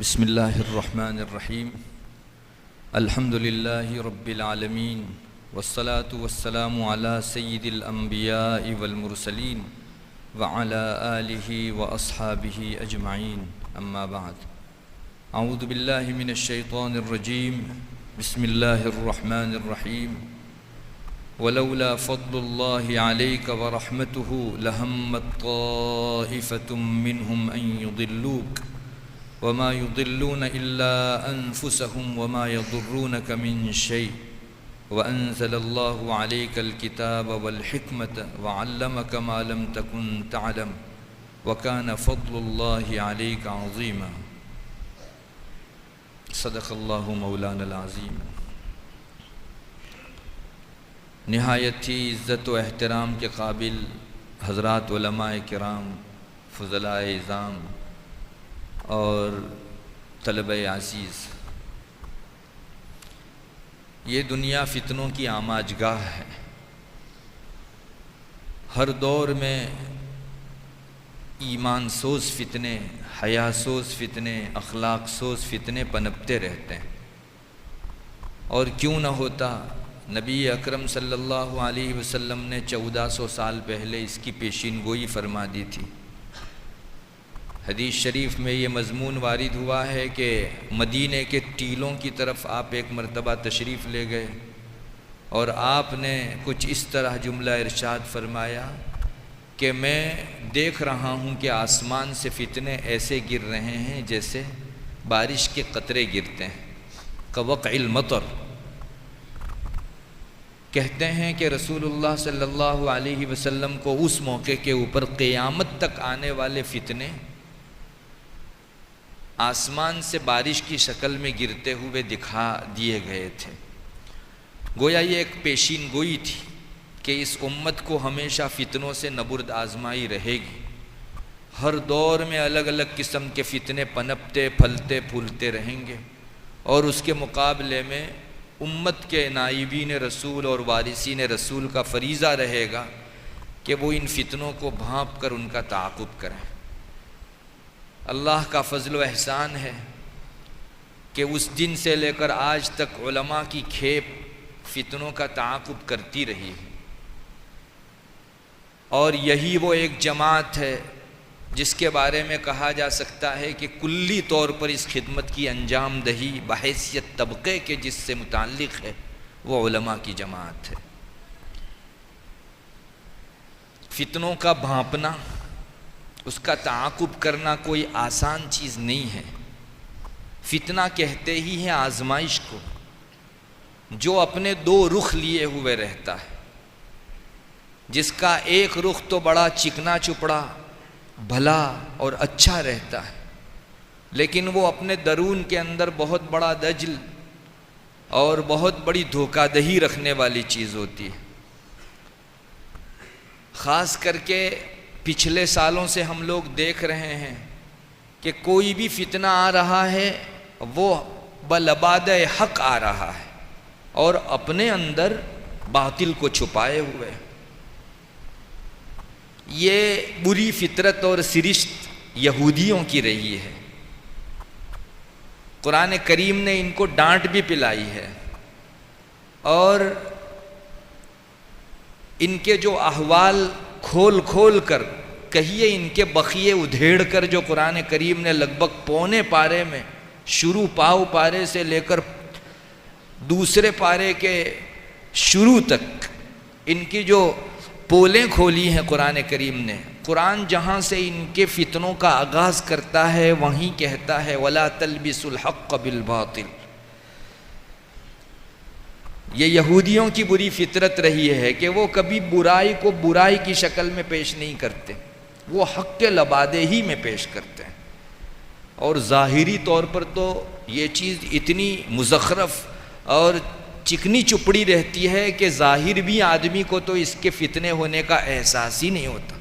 بسم اللہ الرحمن الرحیم الحمد للہ رب العالمین والصلاة والسلام علی سید الانبیاء والمرسلین وعلی آلہ واصحابہ اجمعین اما بعد اعوذ باللہ من الشیطان الرجیم بسم اللہ الرحمن الرحیم ولولا فضل اللہ علیک ورحمتہ لہمت طائفۃ منہم ان یضلوک وما يضلون إلا أنفسهم وما يضرونك من شيء وأنزل الله عليك الكتاب والحكمة وعلمك ما لم تكن تعلم وكان فضل الله عليك عظيما صدق الله مولانا العظیم۔ نہایت ہی عزت و احترام کے قابل حضرات علماء کرام، فضلاء اعظام اور طلبہ عزیز، یہ دنیا فتنوں کی آماج گاہ ہے۔ ہر دور میں ایمان سوز فتنے، حیا سوز فتنے، اخلاق سوز فتنے پنپتے رہتے ہیں، اور کیوں نہ ہوتا، نبی اکرم صلی اللہ علیہ وسلم نے 1400 سال پہلے اس کی پیشین گوئی فرما دی تھی۔ حدیث شریف میں یہ مضمون وارد ہوا ہے کہ مدینہ کے ٹیلوں کی طرف آپ ایک مرتبہ تشریف لے گئے اور آپ نے کچھ اس طرح جملہ ارشاد فرمایا کہ میں دیکھ رہا ہوں کہ آسمان سے فتنے ایسے گر رہے ہیں جیسے بارش کے قطرے گرتے ہیں، کوقع المطر۔ کہتے ہیں کہ رسول اللہ صلی اللہ علیہ وسلم کو اس موقع کے اوپر قیامت تک آنے والے فتنے آسمان سے بارش کی شکل میں گرتے ہوئے دکھا دیے گئے تھے۔ گویا یہ ایک پیشین گوئی تھی کہ اس امت کو ہمیشہ فتنوں سے نبرد آزمائی رہے گی۔ ہر دور میں الگ الگ قسم کے فتنے پنپتے پھلتے پھولتے رہیں گے، اور اس کے مقابلے میں امت کے نائبین رسول اور وارثین رسول کا فریضہ رہے گا کہ وہ ان فتنوں کو بھانپ کر ان کا تعاقب کریں۔ اللہ کا فضل و احسان ہے کہ اس دن سے لے کر آج تک علماء کی کھیپ فتنوں کا تعاقب کرتی رہی ہے، اور یہی وہ ایک جماعت ہے جس کے بارے میں کہا جا سکتا ہے کہ کلی طور پر اس خدمت کی انجام دہی بحیثیت طبقے کے جس سے متعلق ہے وہ علماء کی جماعت ہے۔ فتنوں کا بھانپنا، اس کا تعاقب کرنا کوئی آسان چیز نہیں ہے۔ فتنہ کہتے ہی ہیں آزمائش کو، جو اپنے دو رخ لیے ہوئے رہتا ہے، جس کا ایک رخ تو بڑا چکنا چپڑا بھلا اور اچھا رہتا ہے، لیکن وہ اپنے درون کے اندر بہت بڑا دجل اور بہت بڑی دھوکہ دہی رکھنے والی چیز ہوتی ہے۔ خاص کر کے پچھلے سالوں سے ہم لوگ دیکھ رہے ہیں کہ کوئی بھی فتنہ آ رہا ہے وہ بلباد حق آ رہا ہے اور اپنے اندر باطل کو چھپائے ہوئے۔ یہ بری فطرت اور سرشت یہودیوں کی رہی ہے۔ قرآن کریم نے ان کو ڈانٹ بھی پلائی ہے، اور ان کے جو احوال کھول کھول کر کہیے، ان کے بخیے ادھیڑ کر جو قرآن کریم نے لگ بھگ پونے پارے میں، شروع پاؤ پارے سے لے کر دوسرے پارے کے شروع تک ان کی جو پولیں کھولی ہیں قرآن کریم نے، قرآن جہاں سے ان کے فتنوں کا آغاز کرتا ہے وہیں کہتا ہے وَلَا تَلْبِسُوا الْحَقَّ بِالْبَاطِلِ۔ یہ یہودیوں کی بری فطرت رہی ہے کہ وہ کبھی برائی کو برائی کی شکل میں پیش نہیں کرتے، وہ حق کے لبادے ہی میں پیش کرتے ہیں، اور ظاہری طور پر تو یہ چیز اتنی مزخرف اور چکنی چپڑی رہتی ہے کہ ظاہر بھی آدمی کو تو اس کے فتنے ہونے کا احساس ہی نہیں ہوتا۔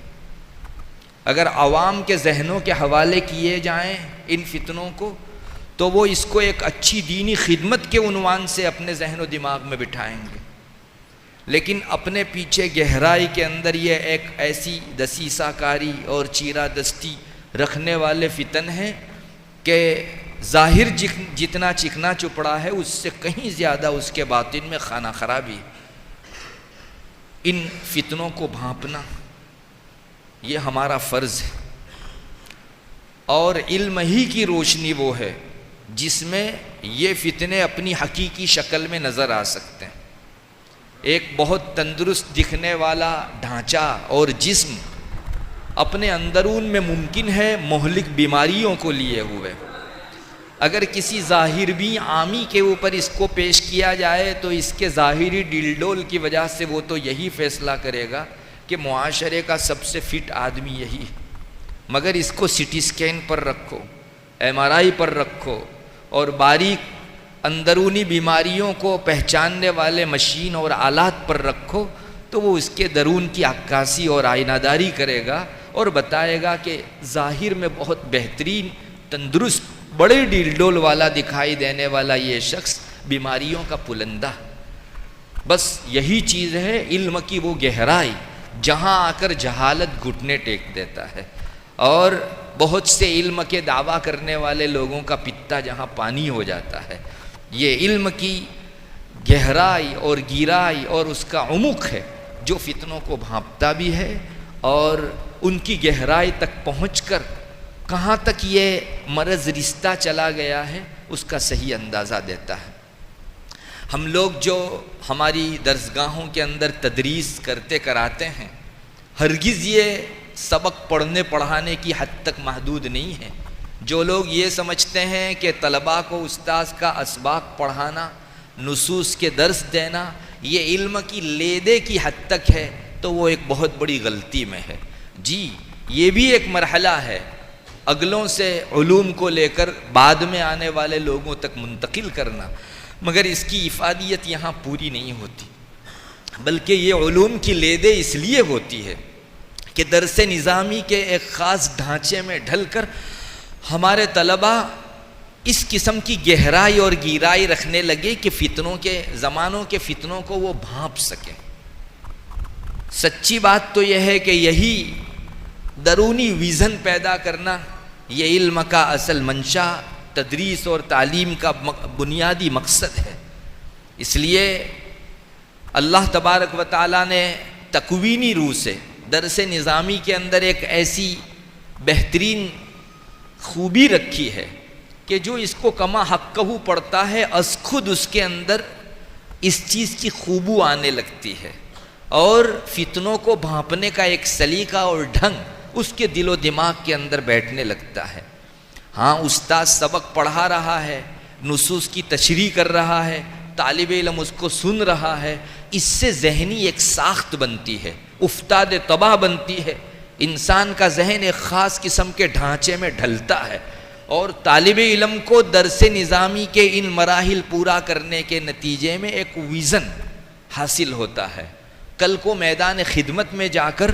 اگر عوام کے ذہنوں کے حوالے کیے جائیں ان فتنوں کو تو وہ اس کو ایک اچھی دینی خدمت کے عنوان سے اپنے ذہن و دماغ میں بٹھائیں گے، لیکن اپنے پیچھے گہرائی کے اندر یہ ایک ایسی دسیسہ کاری اور چیرہ دستی رکھنے والے فتن ہیں کہ ظاہر جتنا چکنا چپڑا ہے اس سے کہیں زیادہ اس کے باطن میں خانہ خرابی. ان فتنوں کو بھانپنا یہ ہمارا فرض ہے، اور علم ہی کی روشنی وہ ہے جس میں یہ فتنے اپنی حقیقی شکل میں نظر آ سکتے ہیں. ایک بہت تندرست دکھنے والا ڈھانچہ اور جسم اپنے اندرون میں ممکن ہے مہلک بیماریوں کو لیے ہوئے. اگر کسی ظاہر بھی عامی کے اوپر اس کو پیش کیا جائے تو اس کے ظاہری ڈیل ڈول کی وجہ سے وہ تو یہی فیصلہ کرے گا کہ معاشرے کا سب سے فٹ آدمی یہی ہے. مگر اس کو سٹی سکین پر رکھو، ایم آر آئی پر رکھو، اور باریک اندرونی بیماریوں کو پہچاننے والے مشین اور آلات پر رکھو تو وہ اس کے درون کی عکاسی اور آئینہ داری کرے گا اور بتائے گا کہ ظاہر میں بہت بہترین تندرست بڑے ڈیل ڈول والا دکھائی دینے والا یہ شخص بیماریوں کا پلندہ. بس یہی چیز ہے علم کی وہ گہرائی جہاں آ کر جہالت گھٹنے ٹیک دیتا ہے، اور بہت سے علم کے دعویٰ کرنے والے لوگوں کا پتا جہاں پانی ہو جاتا ہے. یہ علم کی گہرائی اور گیرائی اور اس کا عمق ہے جو فتنوں کو بھانپتا بھی ہے، اور ان کی گہرائی تک پہنچ کر کہاں تک یہ مرض رشتہ چلا گیا ہے اس کا صحیح اندازہ دیتا ہے. ہم لوگ جو ہماری درسگاہوں کے اندر تدریس کرتے کراتے ہیں، ہرگز یہ سبق پڑھنے پڑھانے کی حد تک محدود نہیں ہے. جو لوگ یہ سمجھتے ہیں کہ طلباء کو استاذ کا اسباق پڑھانا، نصوص کے درس دینا یہ علم کی لیدے کی حد تک ہے تو وہ ایک بہت بڑی غلطی میں ہے. جی یہ بھی ایک مرحلہ ہے، اگلوں سے علوم کو لے کر بعد میں آنے والے لوگوں تک منتقل کرنا، مگر اس کی افادیت یہاں پوری نہیں ہوتی. بلکہ یہ علوم کی لیدے اس لیے ہوتی ہے کہ درس نظامی کے ایک خاص ڈھانچے میں ڈھل کر ہمارے طلباء اس قسم کی گہرائی اور گیرائی رکھنے لگے کہ فتنوں کے زمانوں کے فتنوں کو وہ بھانپ سکیں. سچی بات تو یہ ہے کہ یہی درونی ویژن پیدا کرنا یہ علم کا اصل منشا، تدریس اور تعلیم کا بنیادی مقصد ہے. اس لیے اللہ تبارک و تعالیٰ نے تکوینی روح سے درس نظامی کے اندر ایک ایسی بہترین خوبی رکھی ہے کہ جو اس کو کما حقہ پڑھتا ہے از خود اس کے اندر اس چیز کی خوبو آنے لگتی ہے، اور فتنوں کو بھانپنے کا ایک سلیقہ اور ڈھنگ اس کے دل و دماغ کے اندر بیٹھنے لگتا ہے. ہاں استاد سبق پڑھا رہا ہے، نصوص کی تشریح کر رہا ہے، طالب علم اس کو سن رہا ہے، اس سے ذہنی ایک ساخت بنتی ہے، افتاد طبع بنتی ہے. انسان کا ذہن ایک خاص قسم کے ڈھانچے میں ڈھلتا ہے، اور طالب علم کو درس نظامی کے ان مراحل پورا کرنے کے نتیجے میں ایک ویژن حاصل ہوتا ہے. کل کو میدان خدمت میں جا کر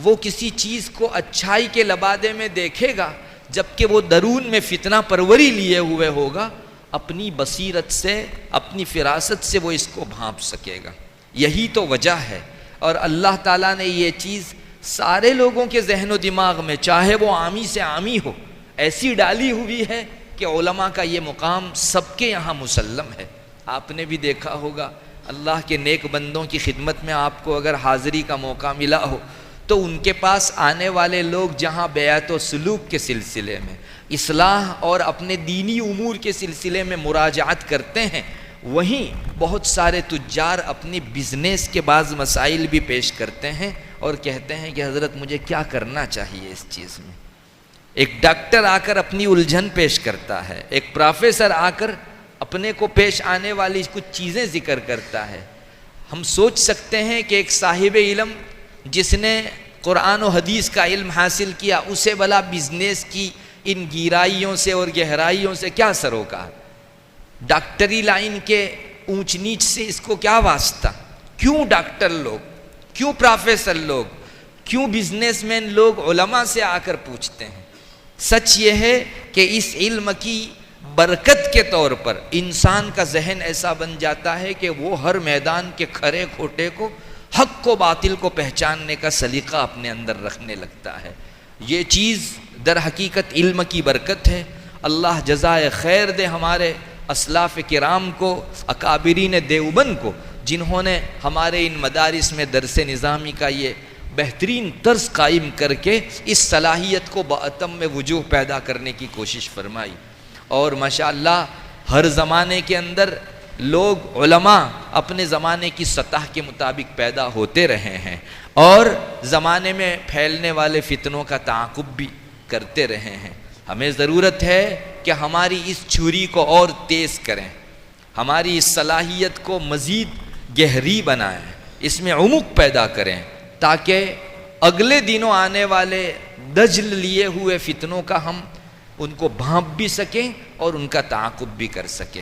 وہ کسی چیز کو اچھائی کے لبادے میں دیکھے گا، جبکہ وہ درون میں فتنہ پروری لیے ہوئے ہوگا، اپنی بصیرت سے اپنی فراست سے وہ اس کو بھانپ سکے گا. یہی تو وجہ ہے، اور اللہ تعالیٰ نے یہ چیز سارے لوگوں کے ذہن و دماغ میں، چاہے وہ عامی سے عامی ہو، ایسی ڈالی ہوئی ہے کہ علماء کا یہ مقام سب کے یہاں مسلم ہے. آپ نے بھی دیکھا ہوگا اللہ کے نیک بندوں کی خدمت میں آپ کو اگر حاضری کا موقع ملا ہو تو ان کے پاس آنے والے لوگ جہاں بیعت و سلوک کے سلسلے میں، اصلاح اور اپنے دینی امور کے سلسلے میں مراجعت کرتے ہیں، وہیں بہت سارے تجار اپنی بزنس کے بعض مسائل بھی پیش کرتے ہیں اور کہتے ہیں کہ حضرت مجھے کیا کرنا چاہیے اس چیز میں. ایک ڈاکٹر آ کر اپنی الجھن پیش کرتا ہے، ایک پروفیسر آ کر اپنے کو پیش آنے والی کچھ چیزیں ذکر کرتا ہے. ہم سوچ سکتے ہیں کہ ایک صاحب علم جس نے قرآن و حدیث کا علم حاصل کیا، اسے بلا بزنس کی ان گیرائیوں سے اور گہرائیوں سے کیا سروکار؟ ڈاکٹری لائن کے اونچ نیچ سے اس کو کیا واسطہ؟ کیوں ڈاکٹر لوگ، کیوں پروفیسر لوگ، کیوں بزنس مین لوگ علماء سے آ کر پوچھتے ہیں؟ سچ یہ ہے کہ اس علم کی برکت کے طور پر انسان کا ذہن ایسا بن جاتا ہے کہ وہ ہر میدان کے کھرے کھوٹے کو، حق و باطل کو پہچاننے کا سلیقہ اپنے اندر رکھنے لگتا ہے. یہ چیز در حقیقت علم کی برکت ہے، اللہ جزائے خیر دے ہمارے اسلاف کرام کو، اکابرین دیوبند کو، جنہوں نے ہمارے ان مدارس میں درس نظامی کا یہ بہترین طرز قائم کر کے اس صلاحیت کو باتم وجوہ پیدا کرنے کی کوشش فرمائی۔ اور ماشاءاللہ ہر زمانے کے اندر لوگ علماء اپنے زمانے کی سطح کے مطابق پیدا ہوتے رہے ہیں اور زمانے میں پھیلنے والے فتنوں کا تعاقب بھی کرتے رہے ہیں۔ ہمیں ضرورت ہے کہ ہماری اس چھری کو اور تیز کریں، ہماری اس صلاحیت کو مزید گہری بنائیں، اس میں عمق پیدا کریں، تاکہ اگلے دنوں آنے والے دجل لیے ہوئے فتنوں کا ہم ان کو بھانپ بھی سکیں اور ان کا تعاقب بھی کر سکیں۔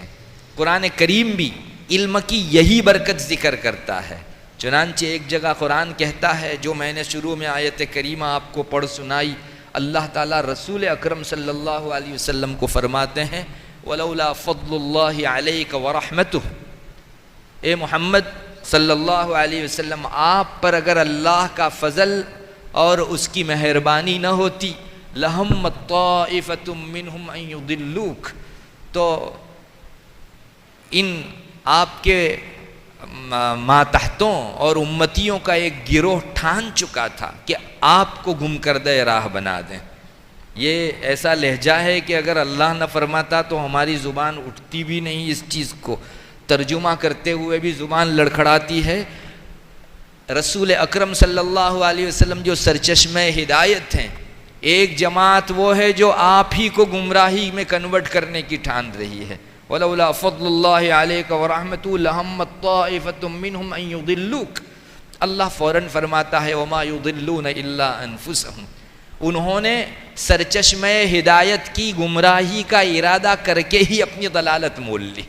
قرآن کریم بھی علم کی یہی برکت ذکر کرتا ہے۔ چنانچہ ایک جگہ قرآن کہتا ہے، جو میں نے شروع میں آیت کریمہ آپ کو پڑھ سنائی، اللہ تعالیٰ رسول اکرم صلی اللہ علیہ وسلم کو فرماتے ہیں وَلَوْلَا فَضْلُ اللَّهِ عَلَيْكَ وَرَحْمَتُهُ، اے محمد صلی اللہ علیہ وسلم، آپ پر اگر اللہ کا فضل اور اس کی مہربانی نہ ہوتی، لَهَمَّتْ طَائِفَةٌ مِّنْهُمْ أَن يُضِلُّوكَ، تو ان آپ کے ماتحتوں اور امتیوں کا ایک گروہ ٹھان چکا تھا کہ آپ کو گم کردہ راہ بنا دیں۔ یہ ایسا لہجہ ہے کہ اگر اللہ نہ فرماتا تو ہماری زبان اٹھتی بھی نہیں، اس چیز کو ترجمہ کرتے ہوئے بھی زبان لڑکھڑاتی ہے۔ رسول اکرم صلی اللہ علیہ وسلم جو سرچشمہ ہدایت ہیں، ایک جماعت وہ ہے جو آپ ہی کو گمراہی میں کنورٹ کرنے کی ٹھان رہی ہے۔ وَلَوْلَا فَضْلُ اللَّهِ عَلَيْكَ وَرَحْمَتُهُ لَهَمَّتْ طَائِفَةٌ مِّنْهُمْ أَن يُضِلُّوكَ، اللہ فوراً فرماتا ہے وَمَا يُضِلُّونَ إِلَّا أَنفُسَهُمْ، انہوں نے سرچشمہ ہدایت کی گمراہی کا ارادہ کر کے ہی اپنی ضلالت مول لی،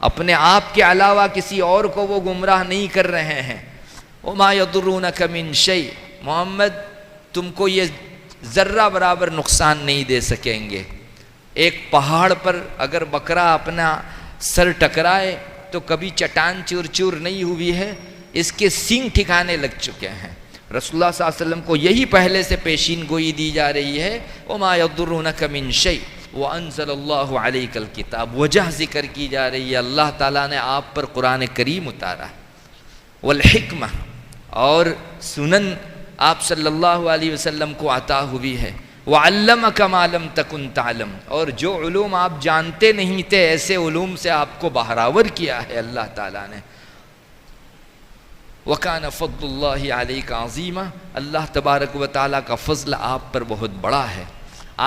اپنے آپ کے علاوہ کسی اور کو وہ گمراہ نہیں کر رہے ہیں۔ وَمَا يَضُرُّونَكَ مِن شَيْءٍ، محمد تم کو یہ ذرہ برابر نقصان نہیں دے سکیں گے۔ ایک پہاڑ پر اگر بکرا اپنا سر ٹکرائے تو کبھی چٹان چور چور نہیں ہوئی ہے، اس کے سینگ ٹھکانے لگ چکے ہیں۔ رسول اللہ صلی اللہ علیہ وسلم کو یہی پہلے سے پیشین گوئی دی جا رہی ہے، وَمَا يَضُرُّونَكَ مِن شَيْءٍ وَأَنزَلَ اللَّهُ عَلَيْكَ الْكِتَابَ، وجہ ذکر کی جا رہی ہے، اللہ تعالیٰ نے آپ پر قرآن کریم اتارا ہے، والحکمہ، اور سنن آپ صلی اللہ علیہ وسلم کو عطا ہوئی ہے، وَعَلَّمَكَ مَا لَمْ تَكُنْ تَعْلَمْ، اور جو علوم آپ جانتے نہیں تھے ایسے علوم سے آپ کو بہراور کیا ہے اللہ تعالیٰ نے۔ وَكَانَ فَضْلُ اللَّهِ عَلَيْكَ عَظِيمًا، اللہ تبارک و تعالیٰ کا فضل آپ پر بہت بڑا ہے۔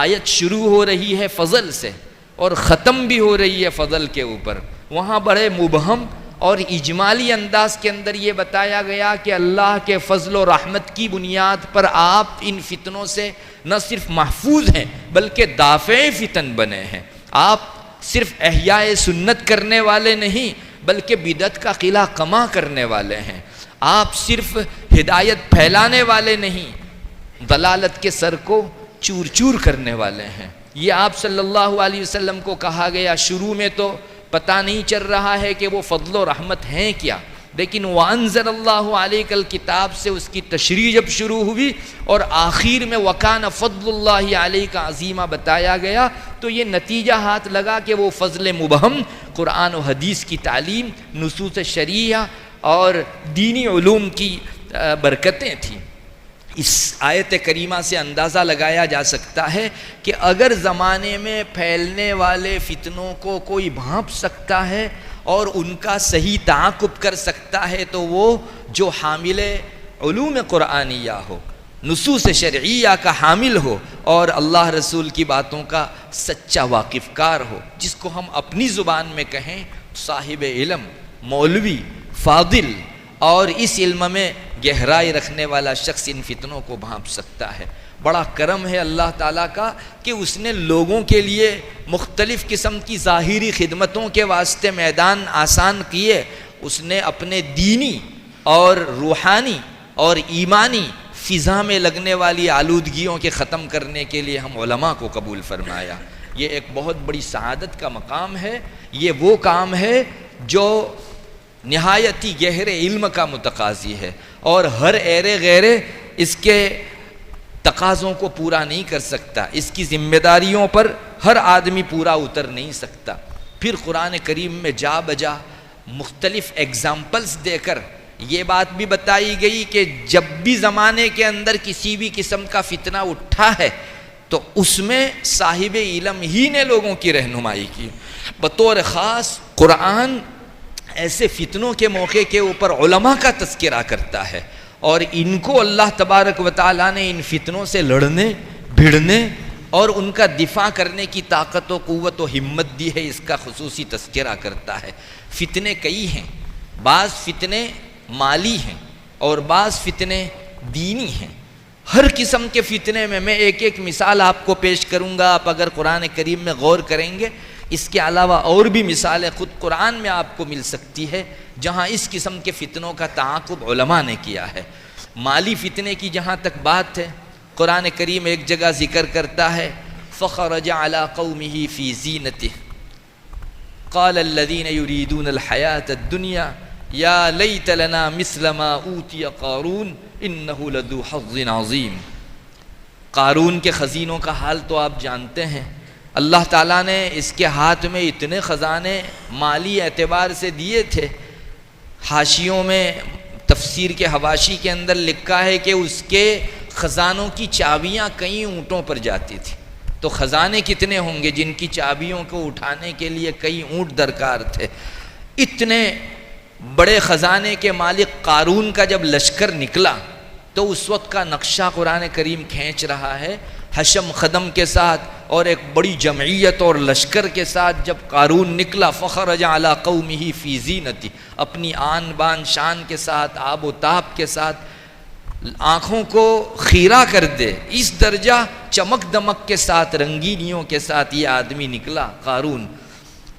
آیت شروع ہو رہی ہے فضل سے اور ختم بھی ہو رہی ہے فضل کے اوپر۔ وہاں بڑے مبہم اور اجمالی انداز کے اندر یہ بتایا گیا کہ اللہ کے فضل و رحمت کی بنیاد پر آپ ان فتنوں سے نہ صرف محفوظ ہیں بلکہ دافع فتن بنے ہیں۔ آپ صرف احیاء سنت کرنے والے نہیں بلکہ بدعت کا قلع کما کرنے والے ہیں۔ آپ صرف ہدایت پھیلانے والے نہیں، ضلالت کے سر کو چور چور کرنے والے ہیں۔ یہ آپ صلی اللہ علیہ وسلم کو کہا گیا، شروع میں تو پتہ نہیں چل رہا ہے کہ وہ فضل و رحمت ہیں کیا، لیکن وَأَنزَلَ اللَّهُ عَلَيْكَ الْكِتَاب سے اس کی تشریح جب شروع ہوئی اور آخر میں وَكَانَ فَضْلُ اللَّهِ عَلَيْكَ عَظِيمًا بتایا گیا، تو یہ نتیجہ ہاتھ لگا کہ وہ فضل مبہم قرآن و حدیث کی تعلیم، نصوص شریعہ اور دینی علوم کی برکتیں تھیں۔ اس آیت کریمہ سے اندازہ لگایا جا سکتا ہے کہ اگر زمانے میں پھیلنے والے فتنوں کو کوئی بھانپ سکتا ہے اور ان کا صحیح تعاقب کر سکتا ہے تو وہ جو حامل علوم قرآنیہ ہو، نصوص شرعیہ کا حامل ہو اور اللہ رسول کی باتوں کا سچا واقف کار ہو، جس کو ہم اپنی زبان میں کہیں صاحب علم، مولوی، فاضل اور اس علم میں گہرائی رکھنے والا شخص ان فتنوں کو بھانپ سکتا ہے۔ بڑا کرم ہے اللہ تعالیٰ کا کہ اس نے لوگوں کے لیے مختلف قسم کی ظاہری خدمتوں کے واسطے میدان آسان کیے، اس نے اپنے دینی اور روحانی اور ایمانی فضا میں لگنے والی آلودگیوں کے ختم کرنے کے لیے ہم علماء کو قبول فرمایا۔ یہ ایک بہت بڑی سعادت کا مقام ہے، یہ وہ کام ہے جو نہایتی گہرے علم کا متقاضی ہے اور ہر ایرے غیرے اس کے تقاضوں کو پورا نہیں کر سکتا۔ اس کی ذمہ داریوں پر ہر آدمی پورا اتر نہیں سکتا۔ پھر قرآن کریم میں جا بجا مختلف ایگزامپلز دے کر یہ بات بھی بتائی گئی کہ جب بھی زمانے کے اندر کسی بھی قسم کا فتنہ اٹھا ہے تو اس میں صاحب علم ہی نے لوگوں کی رہنمائی کی۔ بطور خاص قرآن ایسے فتنوں کے موقع کے اوپر علماء کا تذکرہ کرتا ہے، اور ان کو اللہ تبارک و تعالیٰ نے ان فتنوں سے لڑنے بھڑنے اور ان کا دفاع کرنے کی طاقت و قوت و ہمت دی ہے، اس کا خصوصی تذکرہ کرتا ہے۔ فتنے کئی ہیں، بعض فتنے مالی ہیں اور بعض فتنے دینی ہیں۔ ہر قسم کے فتنے میں ایک ایک مثال آپ کو پیش کروں گا، آپ اگر قرآن کریم میں غور کریں گے اس کے علاوہ اور بھی مثالیں خود قرآن میں آپ کو مل سکتی ہے جہاں اس قسم کے فتنوں کا تعاقب علماء نے کیا ہے۔ مالی فتنے کی جہاں تک بات ہے، قرآن کریم ایک جگہ ذکر کرتا ہے فخرج علی قومہ فی زینتہ قال الذین یریدون الحیاۃ الدنیا یا لیت لنا مثل ما اوتی قارون انہ لذو حظ عظیم۔ قارون کے خزینوں کا حال تو آپ جانتے ہیں، اللہ تعالیٰ نے اس کے ہاتھ میں اتنے خزانے مالی اعتبار سے دیے تھے، حاشیوں میں تفسیر کے حواشی کے اندر لکھا ہے کہ اس کے خزانوں کی چابیاں کئی اونٹوں پر جاتی تھی، تو خزانے کتنے ہوں گے جن کی چابیوں کو اٹھانے کے لیے کئی اونٹ درکار تھے۔ اتنے بڑے خزانے کے مالک قارون کا جب لشکر نکلا تو اس وقت کا نقشہ قرآن کریم کھینچ رہا ہے، حشم خدم کے ساتھ اور ایک بڑی جمعیت اور لشکر کے ساتھ جب قارون نکلا فخرج علی قومہ فی زینتہ، اپنی آن بان شان کے ساتھ، آب و تاب کے ساتھ، آنکھوں کو خیرہ کر دے اس درجہ چمک دمک کے ساتھ، رنگینیوں کے ساتھ یہ آدمی نکلا قارون۔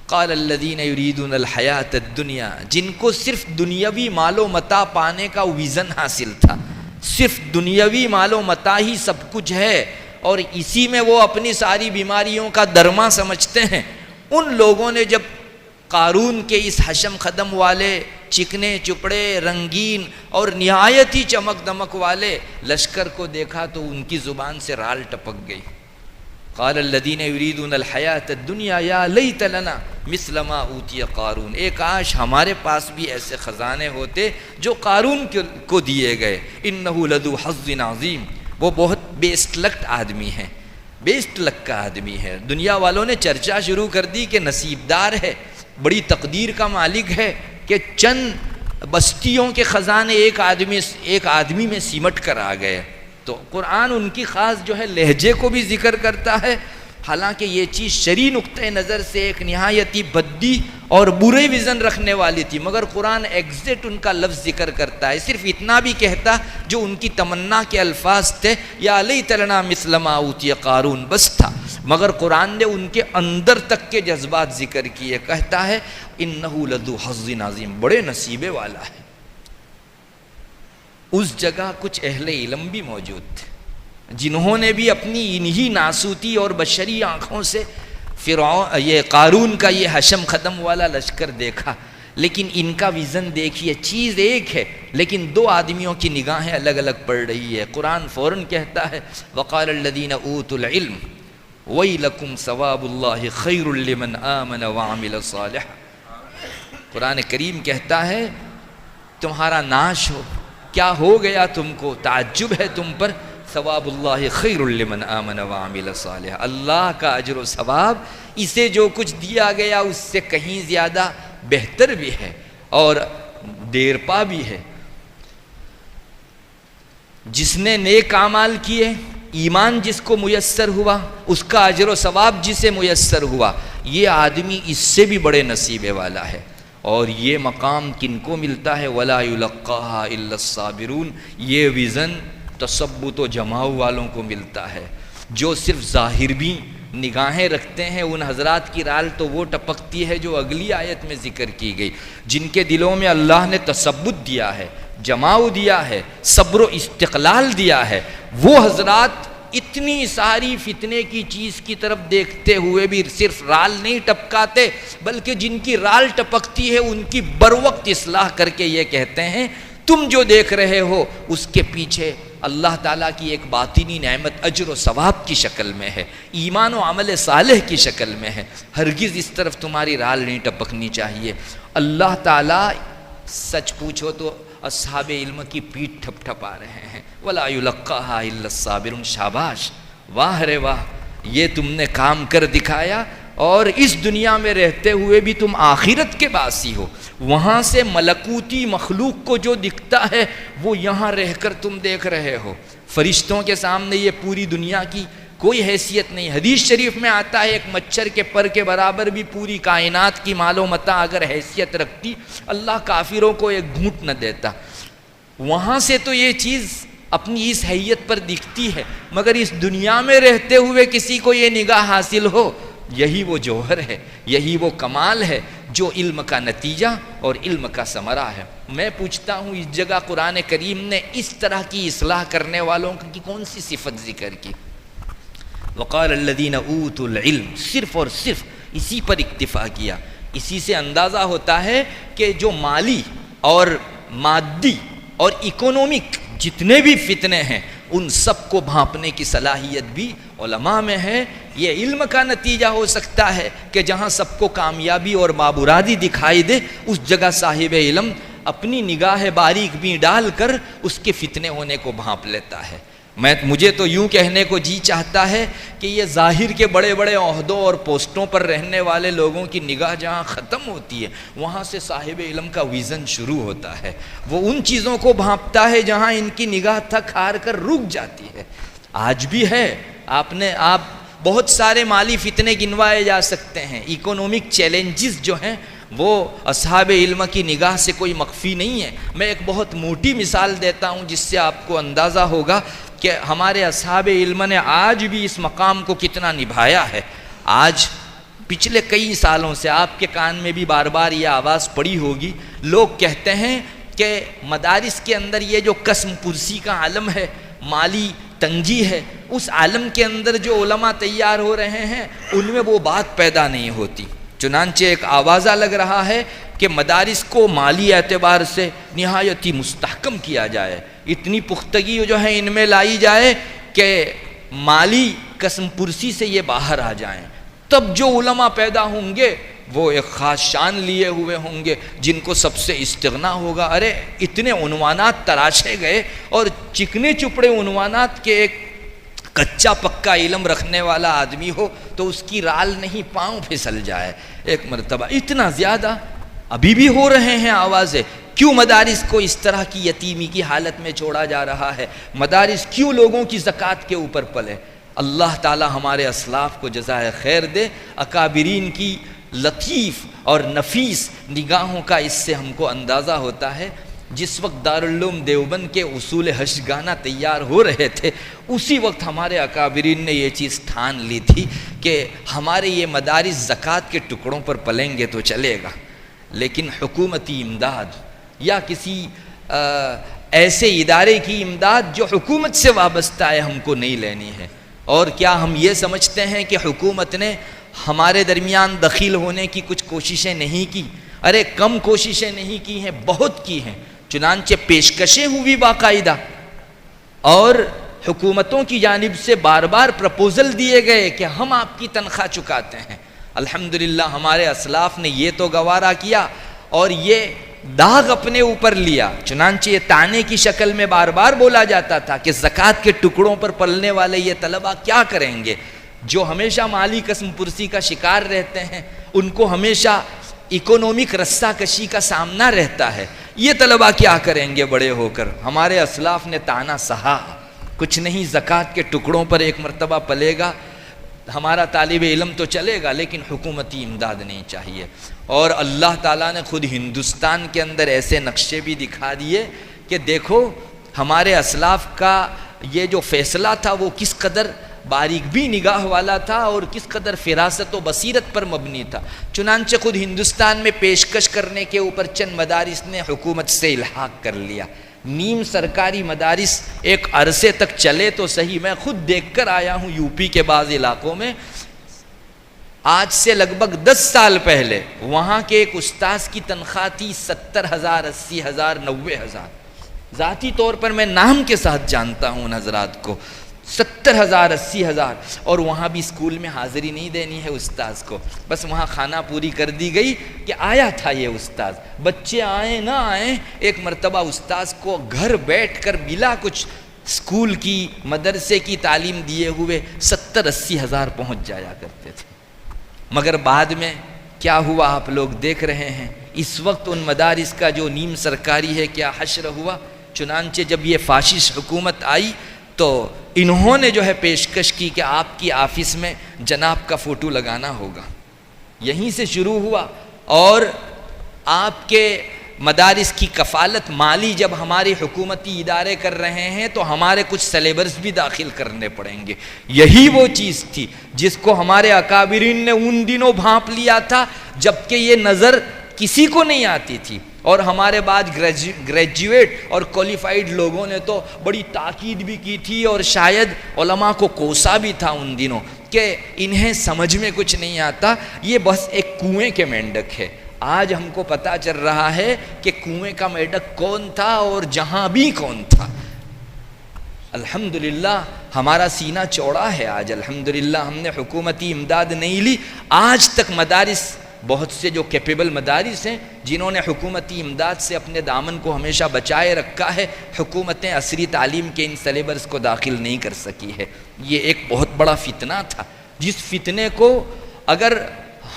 قال الذین یریدون الحیاۃ الدنیا، جن کو صرف دنیاوی مال و متاع پانے کا ویژن حاصل تھا، صرف دنیاوی مال و متاع ہی سب کچھ ہے اور اسی میں وہ اپنی ساری بیماریوں کا درما سمجھتے ہیں، ان لوگوں نے جب قارون کے اس حشم خدم والے چکنے چپڑے رنگین اور نہایت ہی چمک دمک والے لشکر کو دیکھا تو ان کی زبان سے رال ٹپک گئی۔ قال الذین یریدون الحیاۃ الدنیا یا لیت لنا مثل ما اوتی قارون، اے کاش ہمارے پاس بھی ایسے خزانے ہوتے جو قارون کو دیے گئے، انہ لذو حظ عظیم، وہ بہت بیسٹ لک آدمی ہے، بیسٹ لک کا آدمی ہے۔ دنیا والوں نے چرچا شروع کر دی کہ نصیب دار ہے، بڑی تقدیر کا مالک ہے کہ چند بستیوں کے خزانے ایک آدمی میں سمٹ کر آ گئے۔ تو قرآن ان کی خاص جو ہے لہجے کو بھی ذکر کرتا ہے، حالانکہ یہ چیز شرعی نقطۂ نظر سے ایک نہایتی بدی اور برے وزن رکھنے والی تھی، مگر قرآن ایگزیکٹ ان کا لفظ ذکر کرتا ہے، صرف اتنا بھی کہتا جو ان کی تمنا کے الفاظ تھے، یا لیت لنا مثل ما اوتی قارون، بس تھا، مگر قرآن نے ان کے اندر تک کے جذبات ذکر کیے، کہتا ہے انہ لذو حظ عظیم، بڑے نصیبے والا ہے۔ اس جگہ کچھ اہل علم بھی موجود تھے جنہوں نے بھی اپنی انہی ناسوتی اور بشری آنکھوں سے یہ قارون کا یہ حشم ختم والا لشکر دیکھا، لیکن ان کا ویژن دیکھیے، چیز ایک ہے لیکن دو آدمیوں کی نگاہیں الگ الگ پڑ رہی ہے۔ قرآن فوراً کہتا ہے وقال الذین اوتوا العلم ویلکم ثواب اللہ خیر لمن آمن وعمل صالحا۔ قرآن کریم کہتا ہے تمہارا ناش ہو، کیا ہو گیا تم کو، تعجب ہے تم پر، ثواب اللہ خیر لمن آمن وعمل صالحا، اللہ کا اجر و ثواب اسے جو کچھ دیا گیا اس سے کہیں زیادہ بہتر بھی ہے اور دیر پا بھی ہے۔ جس نے نیک اعمال کیے، ایمان جس کو میسر ہوا، اس کا اجر و ثواب جسے میسر ہوا، یہ آدمی اس سے بھی بڑے نصیبے والا ہے۔ اور یہ مقام کن کو ملتا ہے؟ وَلَا يُلَقَّاهَا إِلَّا الصَّابِرُونَ، یہ ویژن تثبت و جماؤ والوں کو ملتا ہے، جو صرف ظاہر بھی نگاہیں رکھتے ہیں، ان حضرات کی رال تو وہ ٹپکتی ہے جو اگلی آیت میں ذکر کی گئی، جن کے دلوں میں اللہ نے تثبت دیا ہے، جماؤ دیا ہے، صبر و استقلال دیا ہے، وہ حضرات اتنی ساری فتنے کی چیز کی طرف دیکھتے ہوئے بھی صرف رال نہیں ٹپکاتے، بلکہ جن کی رال ٹپکتی ہے ان کی بروقت اصلاح کر کے یہ کہتے ہیں تم جو دیکھ رہے ہو اس کے پیچھے اللہ تعالیٰ کی ایک باطنی نعمت اجر و ثواب کی شکل میں ہے، ایمان و عمل صالح کی شکل میں ہے۔ ہرگز اس طرف تمہاری رال نہیں ٹپکنی چاہیے۔ اللہ تعالیٰ سچ پوچھو تو اصحاب علم کی پیٹھ ٹھپ ٹھپا رہے ہیں، وَلَا يُلَقَّاهَا إِلَّا الصَّابِرُونَ۔ شاباش، واہ رے واہ، یہ تم نے کام کر دکھایا، اور اس دنیا میں رہتے ہوئے بھی تم آخرت کے باسی ہو۔ وہاں سے ملکوتی مخلوق کو جو دکھتا ہے وہ یہاں رہ کر تم دیکھ رہے ہو۔ فرشتوں کے سامنے یہ پوری دنیا کی کوئی حیثیت نہیں۔ حدیث شریف میں آتا ہے ایک مچھر کے پر کے برابر بھی پوری کائنات کی مال و متاع اگر حیثیت رکھتی، اللہ کافروں کو ایک گھونٹ نہ دیتا۔ وہاں سے تو یہ چیز اپنی اس حیت پر دکھتی ہے، مگر اس دنیا میں رہتے ہوئے کسی کو یہ نگاہ حاصل ہو، یہی وہ جوہر ہے، یہی وہ کمال ہے جو علم کا نتیجہ اور علم کا ثمرہ ہے۔ میں پوچھتا ہوں، اس جگہ قرآن کریم نے اس طرح کی اصلاح کرنے والوں کی کون سی صفت ذکر کی؟ وقال الذین اوتوا العلم، صرف اور صرف اسی پر اکتفا کیا۔ اسی سے اندازہ ہوتا ہے کہ جو مالی اور مادی اور اکنومک جتنے بھی فتنے ہیں ان سب کو بھانپنے کی صلاحیت بھی علماء میں ہے۔ یہ علم کا نتیجہ ہو سکتا ہے کہ جہاں سب کو کامیابی اور بابرادی دکھائی دے، اس جگہ صاحب علم اپنی نگاہ باریک بھی ڈال کر اس کے فتنے ہونے کو بھانپ لیتا ہے۔ مجھے تو یوں کہنے کو جی چاہتا ہے کہ یہ ظاہر کے بڑے بڑے عہدوں اور پوسٹوں پر رہنے والے لوگوں کی نگاہ جہاں ختم ہوتی ہے، وہاں سے صاحب علم کا ویژن شروع ہوتا ہے۔ وہ ان چیزوں کو بھانپتا ہے جہاں ان کی نگاہ تھک ہار کر رک جاتی ہے۔ آج بھی ہے، آپ بہت سارے مالی فتنے گنوائے جا سکتے ہیں، اکنومک چیلنجز جو ہیں وہ اصحاب علم کی نگاہ سے کوئی مخفی نہیں ہے۔ میں ایک بہت موٹی مثال دیتا ہوں جس سے آپ کو اندازہ ہوگا کہ ہمارے اصحاب علم نے آج بھی اس مقام کو کتنا نبھایا ہے۔ آج پچھلے کئی سالوں سے آپ کے کان میں بھی بار بار یہ آواز پڑی ہوگی، لوگ کہتے ہیں کہ مدارس کے اندر یہ جو قسم پرسی کا عالم ہے، مالی تنگی ہے، اس عالم کے اندر جو علماء تیار ہو رہے ہیں ان میں وہ بات پیدا نہیں ہوتی۔ چنانچہ ایک آوازہ لگ رہا ہے کہ مدارس کو مالی اعتبار سے نہایت ہی مستحکم کیا جائے، اتنی پختگی جو ہے ان میں لائی جائے کہ مالی قسم پرسی سے یہ باہر آ جائیں۔ تب جو علماء پیدا ہوں گے وہ ایک خاص شان لیے ہوئے ہوں گے جن کو سب سے استغنا ہوگا۔ ارے اتنے عنوانات تراشے گئے اور چکنے چپڑے عنوانات کے ایک کچا پکا علم رکھنے والا آدمی ہو تو اس کی رال نہیں پاؤں پھسل جائے۔ ایک مرتبہ اتنا زیادہ ابھی بھی ہو رہے ہیں آوازیں، کیوں مدارس کو اس طرح کی یتیمی کی حالت میں چھوڑا جا رہا ہے؟ مدارس کیوں لوگوں کی زکوٰۃ کے اوپر پلے؟ اللہ تعالی ہمارے اسلاف کو جزائے خیر دے۔ اکابرین کی لطیف اور نفیس نگاہوں کا اس سے ہم کو اندازہ ہوتا ہے۔ جس وقت دارالعلوم دیوبند کے اصول حشگانہ تیار ہو رہے تھے، اسی وقت ہمارے اکابرین نے یہ چیز ٹھان لی تھی کہ ہمارے یہ مدارس زکوٰۃ کے ٹکڑوں پر پلیں گے تو چلے گا، لیکن حکومتی امداد یا کسی ایسے ادارے کی امداد جو حکومت سے وابستہ ہے ہم کو نہیں لینی ہے۔ اور کیا ہم یہ سمجھتے ہیں کہ حکومت نے ہمارے درمیان دخیل ہونے کی کچھ کوششیں نہیں کی؟ ارے کم کوششیں نہیں کی ہیں، بہت کی ہیں۔ چنانچہ پیشکشیں ہوئی باقاعدہ، اور حکومتوں کی جانب سے بار بار پرپوزل دیے گئے کہ ہم آپ کی تنخواہ چکاتے ہیں۔ الحمدللہ ہمارے اسلاف نے یہ تو گوارا کیا اور یہ داغ اپنے اوپر لیا۔ چنانچہ یہ تانے کی شکل میں بار بار بولا جاتا تھا کہ زکوٰۃ کے ٹکڑوں پر پلنے والے یہ طلبہ کیا کریں گے جو ہمیشہ مالی قسم پرسی کا شکار رہتے ہیں، ان کو ہمیشہ اکنومک رسہ کشی کا سامنا رہتا ہے، یہ طلبہ کیا کریں گے بڑے ہو کر؟ ہمارے اسلاف نے تانا سہا، کچھ نہیں، زکوٰۃ کے ٹکڑوں پر ایک مرتبہ پلے گا، ہمارا طالب علم تو چلے گا لیکن حکومتی امداد نہیں چاہیے۔ اور اللہ تعالیٰ نے خود ہندوستان کے اندر ایسے نقشے بھی دکھا دیے کہ دیکھو ہمارے اسلاف کا یہ جو فیصلہ تھا وہ کس قدر باریک بھی نگاہ والا تھا اور کس قدر فراست و بصیرت پر مبنی تھا۔ چنانچہ خود ہندوستان میں پیشکش کرنے کے اوپر چند مدارس نے حکومت سے الحاق کر لیا۔ نیم سرکاری مدارس ایک عرصے تک چلے تو صحیح، میں خود دیکھ کر آیا ہوں یو پی کے بعض علاقوں میں، آج سے لگ بھگ 10 سال پہلے وہاں کے ایک استاذ کی تنخواہ تھی 70,000 80,000 90,000، ذاتی طور پر میں نام کے ساتھ جانتا ہوں ان حضرات کو، 70,000 80,000، اور وہاں بھی اسکول میں حاضری نہیں دینی ہے استاذ کو، بس وہاں خانہ پوری کر دی گئی کہ آیا تھا یہ استاذ، بچے آئیں نہ آئیں، ایک مرتبہ استاذ کو گھر بیٹھ کر بلا کچھ اسکول کی مدرسے کی تعلیم دیے ہوئے 70-80 ہزار پہنچ جایا کرتے تھے۔ مگر بعد میں کیا ہوا آپ لوگ دیکھ رہے ہیں، اس وقت ان مدارس کا جو نیم سرکاری ہے کیا حشر ہوا۔ چنانچہ جب یہ فاشسٹ حکومت آئی تو انہوں نے جو ہے پیشکش کی کہ آپ کی آفس میں جناب کا فوٹو لگانا ہوگا، یہیں سے شروع ہوا، اور آپ کے مدارس کی کفالت مالی جب ہماری حکومتی ادارے کر رہے ہیں تو ہمارے کچھ سلیبس بھی داخل کرنے پڑیں گے۔ یہی وہ چیز تھی جس کو ہمارے اکابرین نے ان دنوں بھانپ لیا تھا جبکہ یہ نظر کسی کو نہیں آتی تھی، اور ہمارے بعد گریجویٹ اور کوالیفائڈ لوگوں نے تو بڑی تاکید بھی کی تھی، اور شاید علماء کو کوسا بھی تھا ان دنوں کہ انہیں سمجھ میں کچھ نہیں آتا، یہ بس ایک کنویں کے مینڈک ہے۔ آج ہم کو پتہ چل رہا ہے کہ کنویں کا میڈک کون تھا اور جہاں بھی کون تھا۔ الحمدللہ ہمارا سینہ چوڑا ہے آج، الحمدللہ ہم نے حکومتی امداد نہیں لی، آج تک مدارس بہت سے جو کیپیبل مدارس ہیں جنہوں نے حکومتی امداد سے اپنے دامن کو ہمیشہ بچائے رکھا ہے، حکومتیں عصری تعلیم کے ان سلیبس کو داخل نہیں کر سکی ہے۔ یہ ایک بہت بڑا فتنہ تھا، جس فتنے کو اگر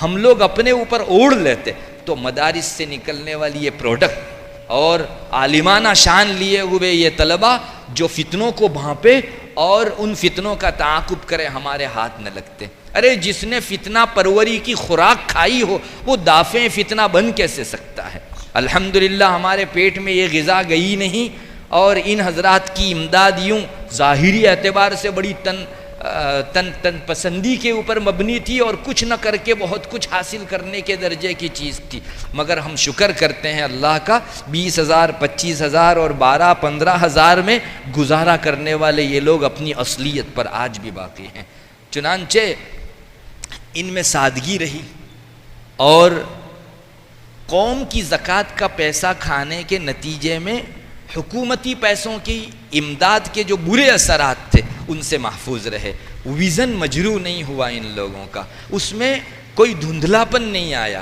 ہم لوگ اپنے اوپر اوڑھ لیتے تو مدارس سے نکلنے والی یہ پروڈکٹ اور عالمانہ شان لیے ہوئے یہ طلبہ جو فتنوں کو بھانپے اور ان فتنوں کا تعاقب کرے ہمارے ہاتھ نہ لگتے۔ ارے جس نے فتنہ پروری کی خوراک کھائی ہو وہ دافع فتنہ بن کیسے سکتا ہے؟ الحمدللہ ہمارے پیٹ میں یہ غذا گئی نہیں، اور ان حضرات کی امداد یوں ظاہری اعتبار سے بڑی تن پسندی کے اوپر مبنی تھی، اور کچھ نہ کر کے بہت کچھ حاصل کرنے کے درجے کی چیز تھی۔ مگر ہم شکر کرتے ہیں اللہ کا، 20,000 25,000 اور 12-15,000 میں گزارا کرنے والے یہ لوگ اپنی اصلیت پر آج بھی باقی ہیں۔ چنانچہ ان میں سادگی رہی، اور قوم کی زکوٰۃ کا پیسہ کھانے کے نتیجے میں حکومتی پیسوں کی امداد کے جو برے اثرات تھے ان سے محفوظ رہے۔ ویژن مجروح نہیں ہوا ان لوگوں کا، اس میں کوئی دھندلاپن نہیں آیا۔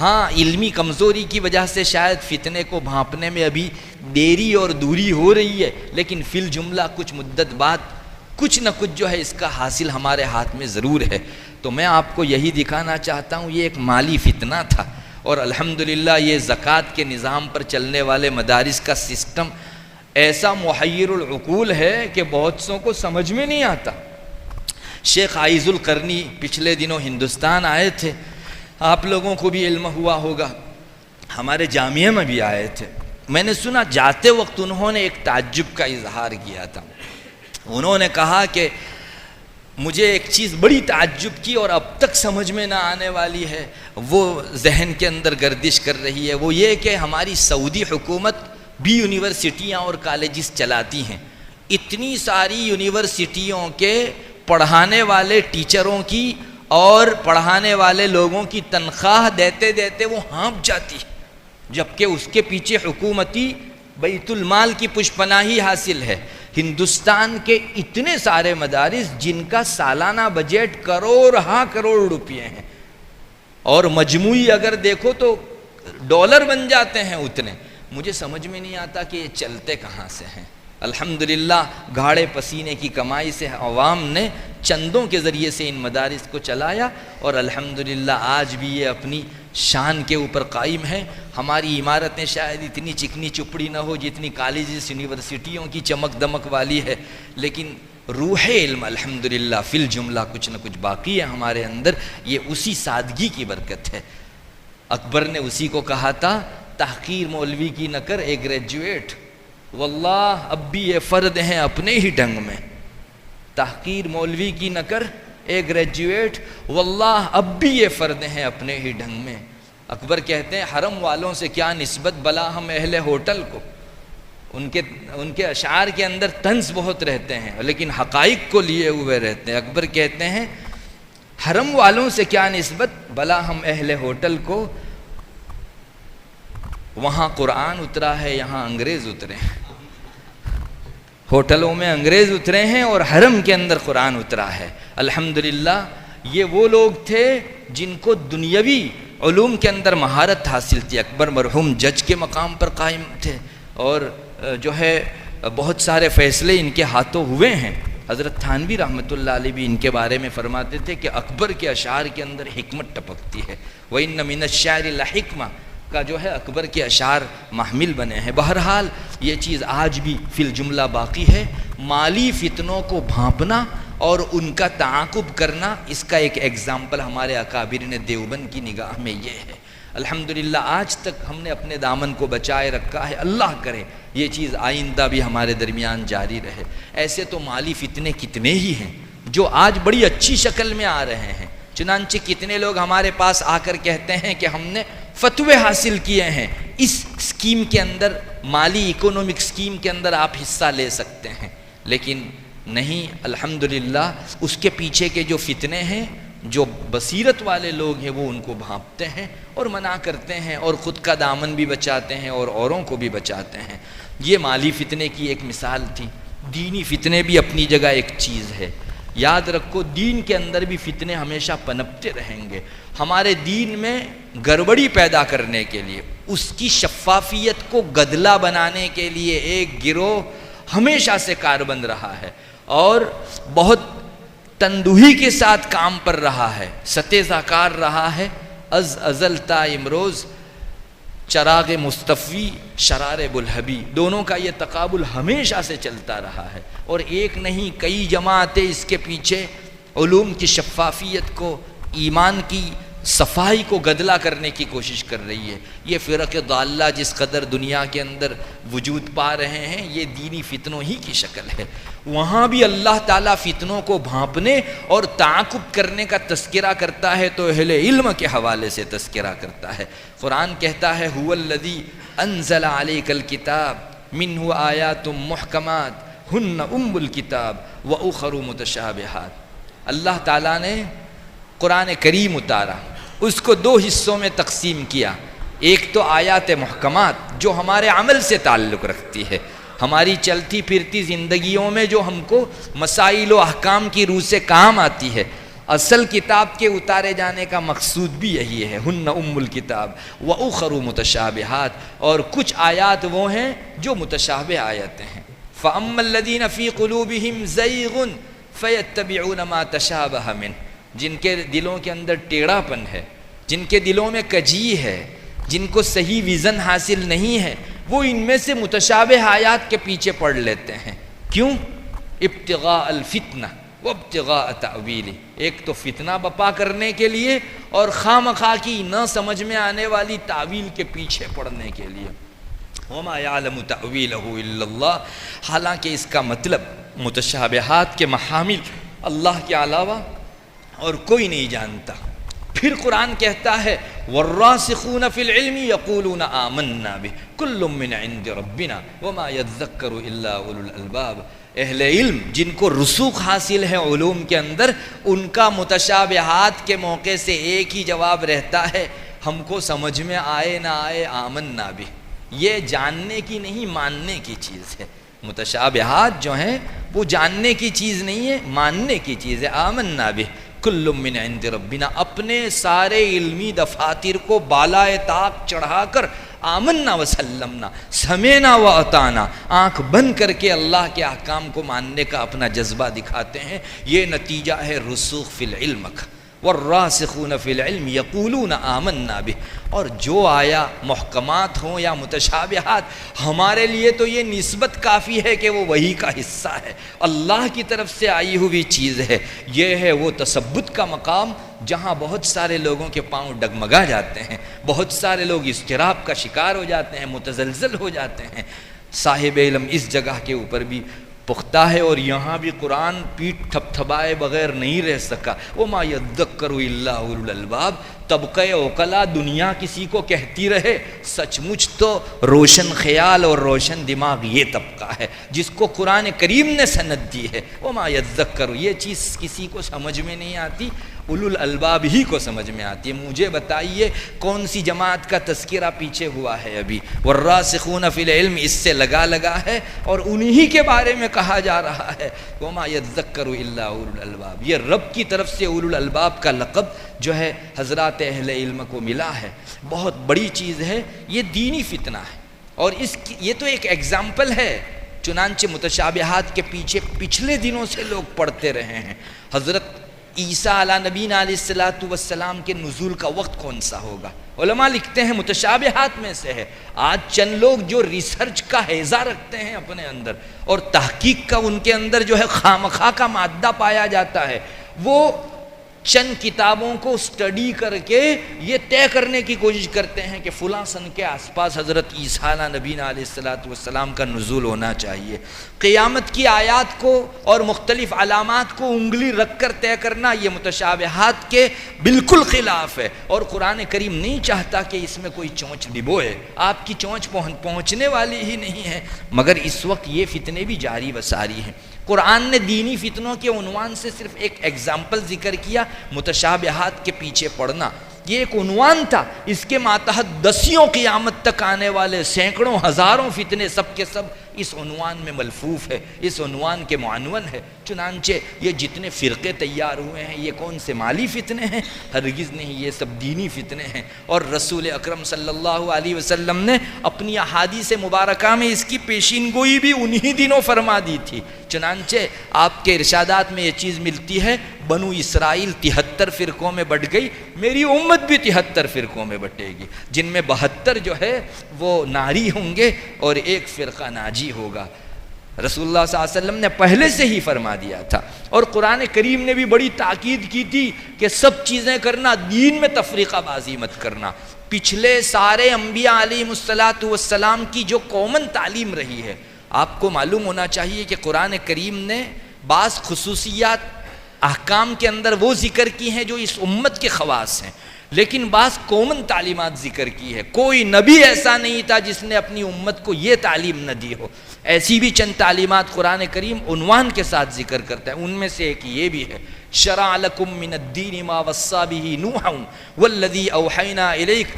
ہاں علمی کمزوری کی وجہ سے شاید فتنے کو بھانپنے میں ابھی دیری اور دوری ہو رہی ہے، لیکن فی الجملہ کچھ مدت بعد کچھ نہ کچھ جو ہے اس کا حاصل ہمارے ہاتھ میں ضرور ہے۔ تو میں آپ کو یہی دکھانا چاہتا ہوں، یہ ایک مالی فتنہ تھا، اور الحمدللہ یہ زکوٰۃ کے نظام پر چلنے والے مدارس کا سسٹم ایسا محیر العقول ہے کہ بہت سوں کو سمجھ میں نہیں آتا۔ شیخ عائز القرنی پچھلے دنوں ہندوستان آئے تھے، آپ لوگوں کو بھی علم ہوا ہوگا، ہمارے جامعہ میں بھی آئے تھے۔ میں نے سنا جاتے وقت انہوں نے ایک تعجب کا اظہار کیا تھا۔ انہوں نے کہا کہ مجھے ایک چیز بڑی تعجب کی اور اب تک سمجھ میں نہ آنے والی ہے، وہ ذہن کے اندر گردش کر رہی ہے، وہ یہ کہ ہماری سعودی حکومت بھی یونیورسٹیاں اور کالجز چلاتی ہیں، اتنی ساری یونیورسٹیوں کے پڑھانے والے ٹیچروں کی اور پڑھانے والے لوگوں کی تنخواہ دیتے دیتے وہ ہانپ جاتی، جبکہ اس کے پیچھے حکومتی بیت المال کی پشپناہی حاصل ہے۔ ہندوستان کے اتنے سارے مدارس جن کا سالانہ بجٹ کروڑ روپے ہیں، اور مجموعی اگر دیکھو تو ڈالر بن جاتے ہیں اتنے، مجھے سمجھ میں نہیں آتا کہ یہ چلتے کہاں سے ہیں۔ الحمدللہ گاڑے پسینے کی کمائی سے عوام نے چندوں کے ذریعے سے ان مدارس کو چلایا، اور الحمدللہ آج بھی یہ اپنی شان کے اوپر قائم ہے۔ ہماری عمارتیں شاید اتنی چکنی چپڑی نہ ہو جتنی کالجز یونیورسٹیوں کی چمک دمک والی ہے، لیکن روح علم الحمدللہ فی الجملہ کچھ نہ کچھ باقی ہے ہمارے اندر، یہ اسی سادگی کی برکت ہے۔ اکبر نے اسی کو کہا تھا، تحقیر مولوی کی نہ کر اے گریجویٹ، واللہ اب بھی یہ فرد ہیں اپنے ہی ڈھنگ میں۔ تحقیر مولوی کی نہ کر اے گریجویٹ، واللہ اب بھی یہ فرد ہیں اپنے ہی ڈھنگ میں۔ اکبر کہتے ہیں حرم والوں سے کیا نسبت بلا ہم اہل ہوٹل کو۔ ان کے اشعار کے اندر طنز بہت رہتے ہیں لیکن حقائق کو لیے ہوئے رہتے ہیں۔ اکبر کہتے ہیں حرم والوں سے کیا نسبت بلا ہم اہل ہوٹل کو، وہاں قرآن اترا ہے یہاں انگریز اترے ہیں۔ ہوٹلوں میں انگریز اترے ہیں اور حرم کے اندر قرآن اترا ہے۔ الحمدللہ یہ وہ لوگ تھے جن کو دنیاوی علوم کے اندر مہارت حاصل تھی۔ اکبر مرحوم جج کے مقام پر قائم تھے اور جو ہے بہت سارے فیصلے ان کے ہاتھوں ہوئے ہیں۔ حضرت تھانوی رحمۃ اللہ علیہ بھی ان کے بارے میں فرماتے تھے کہ اکبر کے اشعار کے اندر حکمت ٹپکتی ہے۔ وَإِنَّ مِنَ الشَّعْرِ لَحِکْمَةً کا جو ہے اکبر کے اشعار محمل بنے ہیں۔ بہرحال یہ چیز آج بھی فی الجملہ باقی ہے۔ مالی فتنوں کو بھانپنا اور ان کا تعاقب کرنا، اس کا ایک ایگزامپل ہمارے اکابرین دیوبند کی نگاہ میں یہ ہے۔ الحمدللہ آج تک ہم نے اپنے دامن کو بچائے رکھا ہے، اللہ کرے یہ چیز آئندہ بھی ہمارے درمیان جاری رہے۔ ایسے تو مالی فتنے کتنے ہی ہیں جو آج بڑی اچھی شکل میں آ رہے ہیں، چنانچہ کتنے لوگ ہمارے پاس آ کر کہتے ہیں کہ ہم نے فتوے حاصل کیے ہیں، اس اسکیم کے اندر، مالی اکنامک اسکیم کے اندر آپ حصہ لے سکتے ہیں، لیکن نہیں، الحمدللہ اس کے پیچھے کے جو فتنے ہیں، جو بصیرت والے لوگ ہیں وہ ان کو بھانپتے ہیں اور منع کرتے ہیں اور خود کا دامن بھی بچاتے ہیں اور اوروں کو بھی بچاتے ہیں۔ یہ مالی فتنے کی ایک مثال تھی۔ دینی فتنے بھی اپنی جگہ ایک چیز ہے۔ یاد رکھو دین کے اندر بھی فتنے ہمیشہ پنپتے رہیں گے۔ ہمارے دین میں گڑبڑی پیدا کرنے کے لیے، اس کی شفافیت کو گدلا بنانے کے لیے ایک گروہ ہمیشہ سے کاربند رہا ہے اور بہت تندہی کے ساتھ کام پر رہا ہے، ستیزہ کار رہا ہے۔ از ازل تا امروز چراغ مصطفی شرار بلہبی، دونوں کا یہ تقابل ہمیشہ سے چلتا رہا ہے، اور ایک نہیں کئی جماعتیں اس کے پیچھے علوم کی شفافیت کو، ایمان کی صفائی کو گدلا کرنے کی کوشش کر رہی ہے۔ یہ فرق ضالہ جس قدر دنیا کے اندر وجود پا رہے ہیں، یہ دینی فتنوں ہی کی شکل ہے۔ وہاں بھی اللہ تعالیٰ فتنوں کو بھانپنے اور تعاقب کرنے کا تذکرہ کرتا ہے تو اہل علم کے حوالے سے تذکرہ کرتا ہے۔ قرآن کہتا ہے هو الذی انزل علیک الکتاب منہ آیات محکمات ہن ام الکتاب واخر متشابہات۔ اللہ تعالیٰ نے قرآن کریم اتارا، اس کو دو حصوں میں تقسیم کیا۔ ایک تو آیات محکمات جو ہمارے عمل سے تعلق رکھتی ہے، ہماری چلتی پھرتی زندگیوں میں جو ہم کو مسائل و احکام کی روح سے کام آتی ہے۔ اصل کتاب کے اتارے جانے کا مقصود بھی یہی ہے، ہن ام الکتاب واخر متشابہات، اور کچھ آیات وہ ہیں جو متشابہ آیتیں ہیں۔ فاما الذین فی قلوبہم زیغ فیتبعون ما تشابہ منہ، جن کے دلوں کے اندر ٹیڑھا پن ہے، جن کے دلوں میں کجی ہے، جن کو صحیح ویژن حاصل نہیں ہے، وہ ان میں سے متشابہ آیات کے پیچھے پڑ لیتے ہیں۔ کیوں؟ ابتغاء الفتنہ وابتغاء تأویلہ، ایک تو فتنہ بپا کرنے کے لیے اور خواہ کی نہ سمجھ میں آنے والی تعویل کے پیچھے پڑنے کے لیے۔ وما یعلم تأویلہ الا اللہ، حالانکہ اس کا مطلب متشابہات کے محامل اللہ کے علاوہ اور کوئی نہیں جانتا۔ پھر قرآن کہتا ہے والراسخون فی العلم یقولون آمنا بہ کل من عند ربنا وما یذکر الا اولو الالباب، اہل علم جن کو رسوخ حاصل ہے علوم کے اندر، ان کا متشابہات کے موقع سے ایک ہی جواب رہتا ہے، ہم کو سمجھ میں آئے نہ آئے آمنا بہ۔ یہ جاننے کی نہیں، ماننے کی چیز ہے۔ متشابہات جو ہیں وہ جاننے کی چیز نہیں ہے، ماننے کی چیز ہے۔ آمنا بہ کل من عند ربنا، اپنے سارے علمی دفاتر کو بالائے طاق چڑھا کر آمنا وسلمنا، سمعنا واطعنا، آنکھ بند کر کے اللہ کے احکام کو ماننے کا اپنا جذبہ دکھاتے ہیں۔ یہ نتیجہ ہے رسوخ فی العلم کا۔ والراسخون فی العلم یقولون آمنا بہ، اور جو آیا محکمات ہوں یا متشابہات، ہمارے لیے تو یہ نسبت کافی ہے کہ وہ وحی کا حصہ ہے، اللہ کی طرف سے آئی ہوئی چیز ہے۔ یہ ہے وہ تثبت کا مقام جہاں بہت سارے لوگوں کے پاؤں ڈگمگا جاتے ہیں، بہت سارے لوگ اضطراب کا شکار ہو جاتے ہیں، متزلزل ہو جاتے ہیں۔ صاحب علم اس جگہ کے اوپر بھی پختہ ہے، اور یہاں بھی قرآن پیٹھ تھپتھپائے بغیر نہیں رہ سکا۔ وما یذکر الا اولو الالباب، طبقہ اوقلا دنیا کسی کو کہتی رہے، سچ مچ تو روشن خیال اور روشن دماغ یہ طبقہ ہے جس کو قرآن کریم نے سند دی ہے۔ وما یذکر، یہ چیز کسی کو سمجھ میں نہیں آتی، اولو الالباب ہی کو سمجھ میں آتی ہے۔ مجھے بتائیے کون سی جماعت کا تذکرہ پیچھے ہوا ہے ابھی؟ والراسخون فی العلم اس سے لگا ہے اور انہی کے بارے میں کہا جا رہا ہے وما یذکر الا اولو الالباب۔ یہ رب کی طرف سے اولو الالباب کا لقب جو ہے حضرات اہل علم کو ملا ہے، بہت بڑی چیز ہے، یہ دینی فتنہ ہے۔ اور یہ تو ایک ایگزامپل ہے، چنانچہ متشابہات کے پیچھے پچھلے دنوں سے لوگ پڑھتے رہے ہیں۔ حضرت عیسیٰ علیہ نبینا علیہ السلام کے نزول کا وقت کون سا ہوگا؟ علماء لکھتے ہیں متشابہات میں سے ہے۔ آج چند لوگ جو ریسرچ کا ہیضہ رکھتے ہیں اپنے اندر اور تحقیق کا ان کے اندر جو ہے خامخواہ کا مادہ پایا جاتا ہے، وہ چند کتابوں کو سٹڈی کر کے یہ طے کرنے کی کوشش کرتے ہیں کہ فلاں سن کے آس پاس حضرت عیسیٰ علیہ نبینا علیہ السلام کا نزول ہونا چاہیے۔ قیامت کی آیات کو اور مختلف علامات کو انگلی رکھ کر طے کرنا یہ متشابہات کے بالکل خلاف ہے، اور قرآن کریم نہیں چاہتا کہ اس میں کوئی چونچ ڈبوئے، آپ کی چونچ پہنچنے والی ہی نہیں ہے، مگر اس وقت یہ فتنے بھی جاری و ساری ہیں۔ قرآن نے دینی فتنوں کے عنوان سے صرف ایک ایگزامپل ذکر کیا، متشابہات کے پیچھے پڑنا، یہ ایک عنوان تھا، اس کے ماتحت دسیوں قیامت تک آنے والے سینکڑوں ہزاروں فتنے سب کے سب اس عنوان میں ملفوف ہے، اس عنوان کے معنون ہے۔ چنانچہ یہ جتنے فرقے تیار ہوئے ہیں یہ کون سے مالی فتنے ہیں؟ ہرگز نہیں، یہ سب دینی فتنے ہیں، اور رسول اکرم صلی اللہ علیہ وسلم نے اپنی احادیث مبارکہ میں اس کی پیشین گوئی بھی انہی دنوں فرما دی تھی۔ چنانچہ آپ کے ارشادات میں یہ چیز ملتی ہے، بنو اسرائیل 73 فرقوں میں بٹ گئی، میری امت بھی 73 فرقوں میں بٹے گی، جن میں 72 جو ہے وہ ناری ہوں گے اور ایک فرقہ ناجی ہوگا۔ رسول اللہ صلی اللہ علیہ وسلم نے پہلے سے ہی فرما دیا تھا، اور قرآن کریم نے بھی بڑی تاکید کی تھی کہ سب چیزیں کرنا، دین میں تفریقہ بازی مت کرنا۔ پچھلے سارے انبیاء علیہم السلام کی جو کامن تعلیم رہی ہے، آپ کو معلوم ہونا چاہیے کہ قرآن کریم نے بعض خصوصیات احکام کے اندر وہ ذکر کی ہیں جو اس امت کے خواص ہیں، لیکن بعض کامن تعلیمات ذکر کی ہے۔ کوئی نبی ایسا نہیں تھا جس نے اپنی امت کو یہ تعلیم نہ دی ہو۔ ایسی بھی چند تعلیمات قرآن کریم عنوان کے ساتھ ذکر کرتا ہے، ان میں سے ایک یہ بھی ہے، شرع لکم من الدین ما وصی بہ نوحا والذی اوحینا الیک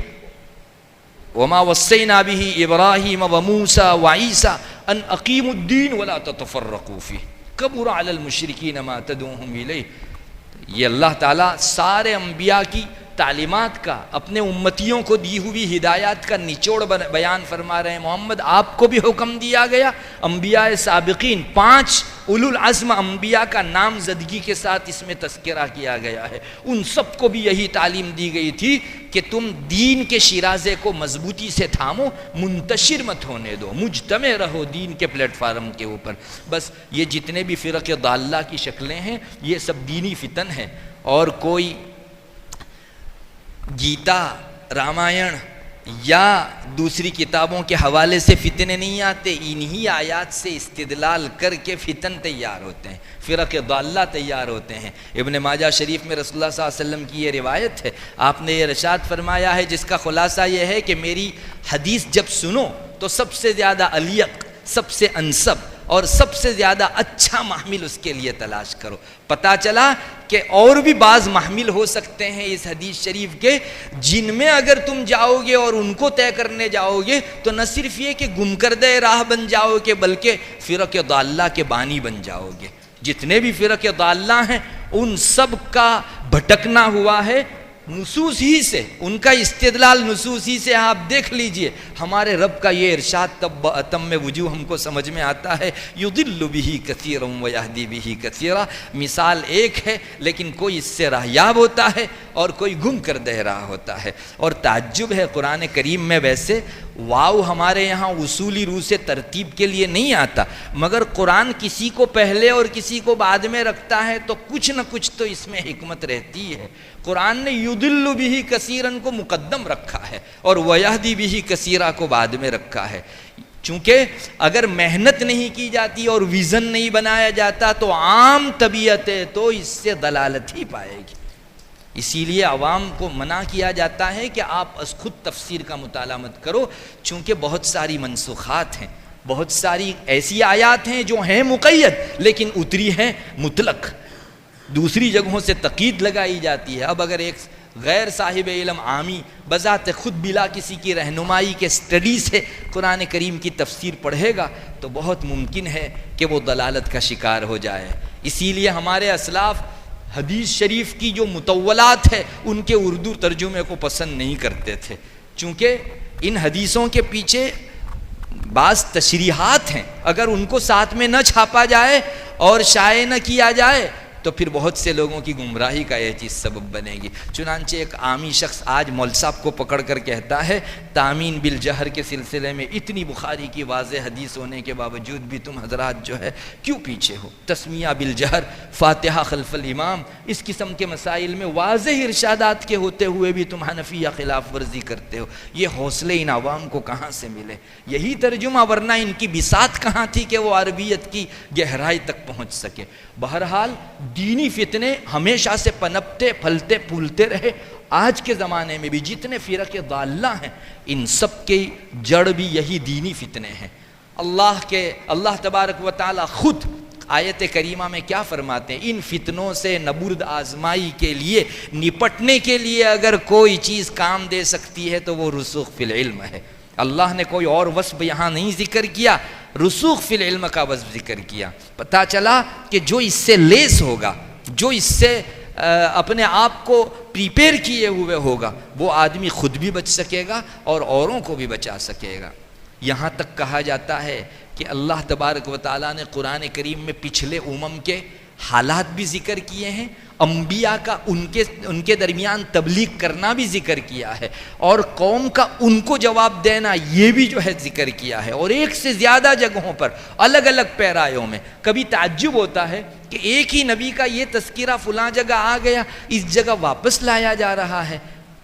وما وصینا بہ ابراہیم وموسیٰ وعیسیٰ ان اقیموا الدین ولا تتفرقوا فیہ کبر علی المشرکین ما تدعوہم الیہ۔ یہ اللہ تعالیٰ سارے انبیاء کی تعلیمات کا، اپنے امتیوں کو دی ہوئی ہدایات کا نچوڑ بیان فرما رہے ہیں۔ محمد آپ کو بھی حکم دیا گیا، انبیاء سابقین 5 اولو العزم انبیاء کا نام زدگی کے ساتھ اس میں تذکرہ کیا گیا ہے، ان سب کو بھی یہی تعلیم دی گئی تھی کہ تم دین کے شیرازے کو مضبوطی سے تھامو، منتشر مت ہونے دو، مجتمع رہو دین کے پلیٹ فارم کے اوپر۔ بس یہ جتنے بھی فرق ضالہ کی شکلیں ہیں یہ سب دینی فتن ہیں، اور کوئی گیتا، رامائن یا دوسری کتابوں کے حوالے سے فتنے نہیں آتے، انہی آیات سے استدلال کر کے فتن تیار ہوتے ہیں، فرق ضالہ تیار ہوتے ہیں۔ ابن ماجہ شریف میں رسول اللہ صلی اللہ علیہ وسلم کی یہ روایت ہے، آپ نے یہ ارشاد فرمایا ہے جس کا خلاصہ یہ ہے کہ میری حدیث جب سنو تو سب سے زیادہ الیق، سب سے انسب اور سب سے زیادہ اچھا محمل اس کے لیے تلاش کرو۔ پتہ چلا کہ اور بھی بعض محمل ہو سکتے ہیں اس حدیث شریف کے، جن میں اگر تم جاؤ گے اور ان کو طے کرنے جاؤ گے تو نہ صرف یہ کہ گم کردہ راہ بن جاؤ گے بلکہ فرق ضالہ کے بانی بن جاؤ گے۔ جتنے بھی فرق ضالہ ہیں ان سب کا بھٹکنا ہوا ہے نصوص ہی سے، ان کا استدلال نصوص ہی سے۔ آپ دیکھ لیجئے ہمارے رب کا یہ ارشاد تب اتم وجوہ ہم کو سمجھ میں آتا ہے، یضل بہ کثیرا ویہدی بہ کثیرا۔ مثال ایک ہے لیکن کوئی اس سے راہیاب ہوتا ہے اور کوئی گم کر دہ رہا ہوتا ہے۔ اور تعجب ہے قرآن کریم میں ویسے واو ہمارے یہاں اصولی روح سے ترتیب کے لیے نہیں آتا، مگر قرآن کسی کو پہلے اور کسی کو بعد میں رکھتا ہے تو کچھ نہ کچھ تو اس میں حکمت رہتی ہے۔ قرآن نے یضل بہ کثیرا کو مقدم رکھا ہے اور ویہدی بہ کثیرا کو بعد میں رکھا ہے، چونکہ اگر محنت نہیں کی جاتی اور ویژن نہیں بنایا جاتا تو عام طبیعت ہے تو اس سے دلالت ہی پائے گی۔ اسی لیے عوام کو منع کیا جاتا ہے کہ آپ خود تفسیر کا مطالعہ مت کرو، چونکہ بہت ساری منسوخات ہیں، بہت ساری ایسی آیات ہیں جو ہیں مقید لیکن اتری ہیں مطلق، دوسری جگہوں سے تقید لگائی جاتی ہے۔ اب اگر ایک غیر صاحب علم عامی بذات خود بلا کسی کی رہنمائی کے اسٹڈی سے قرآن کریم کی تفسیر پڑھے گا تو بہت ممکن ہے کہ وہ ضلالت کا شکار ہو جائے۔ اسی لیے ہمارے اسلاف حدیث شریف کی جو مطولات ہے ان کے اردو ترجمے کو پسند نہیں کرتے تھے، چونکہ ان حدیثوں کے پیچھے بعض تشریحات ہیں، اگر ان کو ساتھ میں نہ چھاپا جائے اور شائع نہ کیا جائے تو پھر بہت سے لوگوں کی گمراہی کا یہ چیز سبب بنے گی۔ چنانچہ ایک عامی شخص آج مول صاحب کو پکڑ کر کہتا ہے تامین بالجہر کے سلسلے میں اتنی بخاری کی واضح حدیث ہونے کے باوجود بھی تم حضرات جو ہے کیوں پیچھے ہو؟ تسمیہ بالجہر، فاتحہ خلف الامام، اس قسم کے مسائل میں واضح ارشادات کے ہوتے ہوئے بھی تم حنفیہ خلاف ورزی کرتے ہو۔ یہ حوصلے ان عوام کو کہاں سے ملے؟ یہی ترجمہ، ورنہ ان کی بساط کہاں تھی کہ وہ عربیت کی گہرائی تک پہنچ سکے؟ بہرحال دینی فتنے ہمیشہ سے پنپتے پھلتے پھولتے رہے۔ آج کے زمانے میں بھی جتنے فرق ضالہ ہیں ان سب کی جڑ بھی یہی دینی فتنے ہیں۔ اللہ تبارک و تعالی خود آیت کریمہ میں کیا فرماتے ہیں؟ ان فتنوں سے نبرد آزمائی کے لیے، نپٹنے کے لیے اگر کوئی چیز کام دے سکتی ہے تو وہ رسوخ فی العلم ہے۔ اللہ نے کوئی اور وصف یہاں نہیں ذکر کیا، رسوخ فی العلم کا وصف ذکر کیا۔ پتہ چلا کہ جو اس سے لیس ہوگا، جو اس سے اپنے آپ کو پریپیئر کیے ہوئے ہوگا، وہ آدمی خود بھی بچ سکے گا اور اوروں کو بھی بچا سکے گا۔ یہاں تک کہا جاتا ہے کہ اللہ تبارک و تعالیٰ نے قرآن کریم میں پچھلے امم کے حالات بھی ذکر کیے ہیں، انبیاء کا ان کے درمیان تبلیغ کرنا بھی ذکر کیا ہے، اور قوم کا ان کو جواب دینا یہ بھی جو ہے ذکر کیا ہے، اور ایک سے زیادہ جگہوں پر الگ الگ پیرایوں میں۔ کبھی تعجب ہوتا ہے کہ ایک ہی نبی کا یہ تذکرہ فلاں جگہ آ گیا، اس جگہ واپس لایا جا رہا ہے،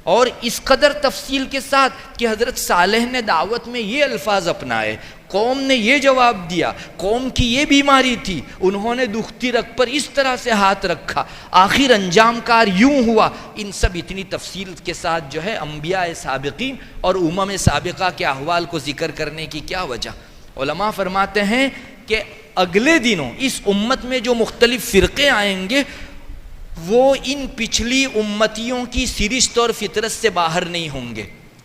اور اس قدر تفصیل کے ساتھ کہ حضرت صالح نے دعوت میں یہ الفاظ اپنائے، قوم نے یہ جواب دیا، قوم کی یہ بیماری تھی، انہوں نے دکھتی رگ پر اس طرح سے ہاتھ رکھا، آخر انجام کار یوں ہوا۔ ان سب اتنی تفصیل کے ساتھ جو ہے انبیاء سابقین اور امم سابقہ کے احوال کو ذکر کرنے کی کیا وجہ؟ علماء فرماتے ہیں کہ اگلے دنوں اس امت میں جو مختلف فرقے آئیں گے وہ ان پچھلی امتیوں کی سرشت اور فطرت سے باہر نہیں ہوں گے۔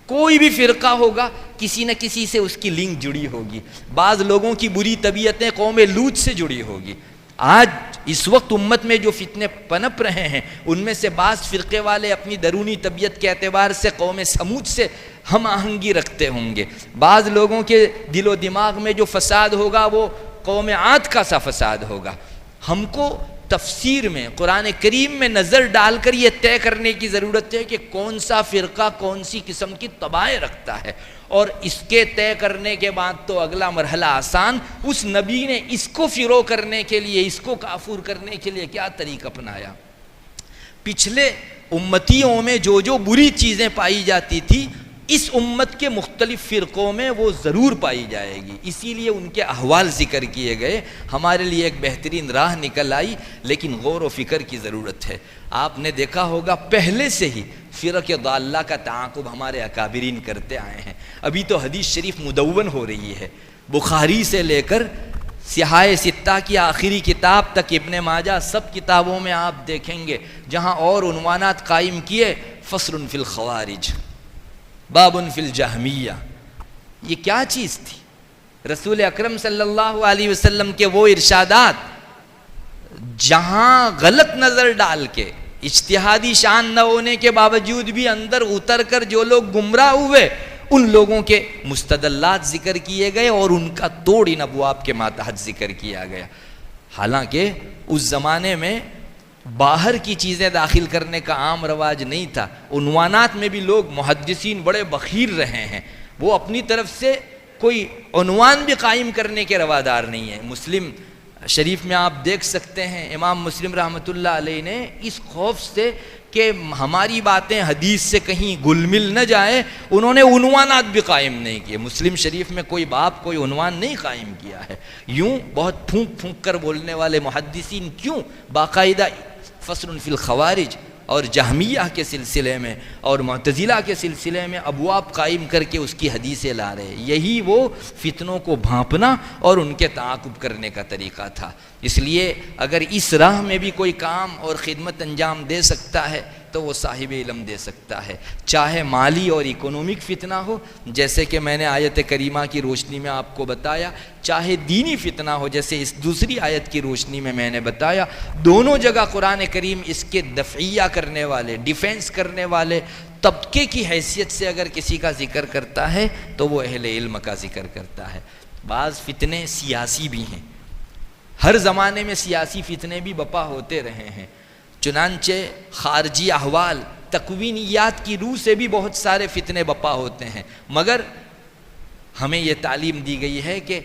کوئی بھی فرقہ ہوگا کسی نہ کسی سے اس کی لنک جڑی ہوگی۔ بعض لوگوں کی بری طبیعتیں قوم لوط سے جڑی ہوگی۔ آج اس وقت امت میں جو فتنے پنپ رہے ہیں ان میں سے بعض فرقے والے اپنی درونی طبیعت کے اعتبار سے قوم سمود سے ہم آہنگی رکھتے ہوں گے۔ بعض لوگوں کے دل و دماغ میں جو فساد ہوگا وہ قوم عاد کا سا فساد ہوگا۔ ہم کو تفسیر میں قرآن کریم میں نظر ڈال کر یہ طے کرنے کی ضرورت ہے کہ کون سا فرقہ کون سی قسم کی طباع رکھتا ہے، اور اس کے طے کرنے کے بعد تو اگلا مرحلہ آسان۔ اس نبی نے اس کو فروغ کرنے کے لیے، اس کو کافور کرنے کے لیے کیا طریق اپنایا؟ پچھلے امتیوں میں جو جو بری چیزیں پائی جاتی تھی اس امت کے مختلف فرقوں میں وہ ضرور پائی جائے گی، اسی لیے ان کے احوال ذکر کیے گئے۔ ہمارے لیے ایک بہترین راہ نکل آئی، لیکن غور و فکر کی ضرورت ہے۔ آپ نے دیکھا ہوگا پہلے سے ہی فرق ضالہ کا تعاقب ہمارے اکابرین کرتے آئے ہیں۔ ابھی تو حدیث شریف مدون ہو رہی ہے، بخاری سے لے کر صحاح ستہ کی آخری کتاب تک، ابن ماجہ، سب کتابوں میں آپ دیکھیں گے جہاں اور عنوانات قائم کیے، فصل فی الخوارج، باب فی الجہمیہ۔ یہ کیا چیز تھی؟ رسول اکرم صلی اللہ علیہ وسلم کے وہ ارشادات جہاں غلط نظر ڈال کے، اجتہادی شان نہ ہونے کے باوجود بھی اندر اتر کر جو لوگ گمراہ ہوئے ان لوگوں کے مستدلات ذکر کیے گئے اور ان کا توڑ ان ابواب کے ماتحت ذکر کیا گیا۔ حالانکہ اس زمانے میں باہر کی چیزیں داخل کرنے کا عام رواج نہیں تھا۔ عنوانات میں بھی لوگ محدثین بڑے بخیل رہے ہیں، وہ اپنی طرف سے کوئی عنوان بھی قائم کرنے کے روادار نہیں ہیں۔ مسلم شریف میں آپ دیکھ سکتے ہیں امام مسلم رحمۃ اللہ علیہ نے اس خوف سے کہ ہماری باتیں حدیث سے کہیں گل مل نہ جائے، انہوں نے عنوانات بھی قائم نہیں کیے۔ مسلم شریف میں کوئی باب، کوئی عنوان نہیں قائم کیا ہے۔ یوں بہت پھونک پھونک کر بولنے والے محدثین کیوں باقاعدہ فصل فی الخوارج، اور جہمیہ کے سلسلے میں اور معتزلہ کے سلسلے میں ابواب قائم کر کے اس کی حدیثیں لا رہے. یہی وہ فتنوں کو بھانپنا اور ان کے تعاقب کرنے کا طریقہ تھا. اس لیے اگر اس راہ میں بھی کوئی کام اور خدمت انجام دے سکتا ہے تو وہ صاحب علم دے سکتا ہے, چاہے مالی اور اکنومک فتنہ ہو جیسے کہ میں نے آیت کریمہ کی روشنی میں آپ کو بتایا, چاہے دینی فتنہ ہو جیسے اس دوسری آیت کی روشنی میں نے بتایا. دونوں جگہ قرآن کریم اس کے دفعیہ کرنے والے, ڈیفینس کرنے والے طبقے کی حیثیت سے اگر کسی کا ذکر کرتا ہے تو وہ اہل علم کا ذکر کرتا ہے. بعض فتنے سیاسی بھی ہیں, ہر زمانے میں سیاسی فتنے بھی بپا ہوتے رہے ہیں. چنانچہ خارجی احوال تکوینیات کی روح سے بھی بہت سارے فتنے بپا ہوتے ہیں, مگر ہمیں یہ تعلیم دی گئی ہے کہ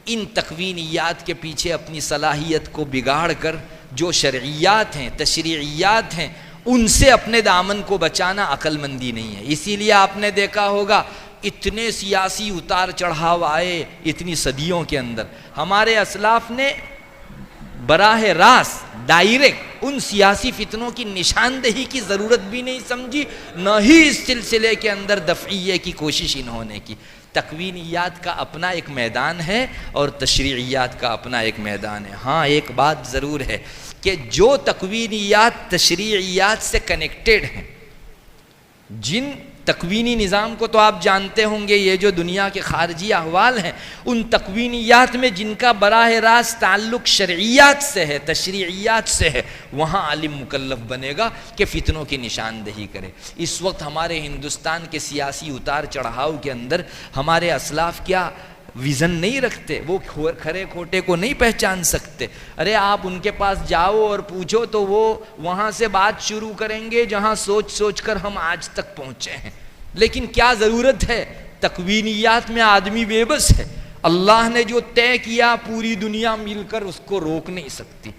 ان تکوینیات کے پیچھے اپنی صلاحیت کو بگاڑ کر جو شرعیات ہیں, تشریعیات ہیں, ان سے اپنے دامن کو بچانا عقل مندی نہیں ہے. اسی لیے آپ نے دیکھا ہوگا اتنے سیاسی اتار چڑھاؤ آئے اتنی صدیوں کے اندر, ہمارے اسلاف نے براہ راست ڈائریکٹ ان سیاسی فتنوں کی نشاندہی کی ضرورت بھی نہیں سمجھی, نہ ہی اس سلسلے کے اندر دفعیے کی کوشش انہوں نے کی. تکوینیات کا اپنا ایک میدان ہے اور تشریعیات کا اپنا ایک میدان ہے. ہاں ایک بات ضرور ہے کہ جو تکوینیات تشریعیات سے کنیکٹڈ ہیں, جن تکوینی نظام کو تو آپ جانتے ہوں گے, یہ جو دنیا کے خارجی احوال ہیں ان تکوینیات میں جن کا براہ راست تعلق شرعیات سے ہے, تشریعیات سے ہے, وہاں عالم مکلف بنے گا کہ فتنوں کی نشاندہی کرے. اس وقت ہمارے ہندوستان کے سیاسی اتار چڑھاؤ کے اندر ہمارے اسلاف کیا ویژن نہیں رکھتے, وہ کھرے کھوٹے کو نہیں پہچان سکتے. ارے آپ ان کے پاس جاؤ اور پوچھو تو وہ وہاں سے بات شروع کریں گے جہاں سوچ کر ہم آج تک پہنچے ہیں. لیکن کیا ضرورت ہے, تکوینیات میں آدمی بے بس ہے. اللہ نے جو طے کیا پوری دنیا مل کر اس کو روک نہیں سکتی.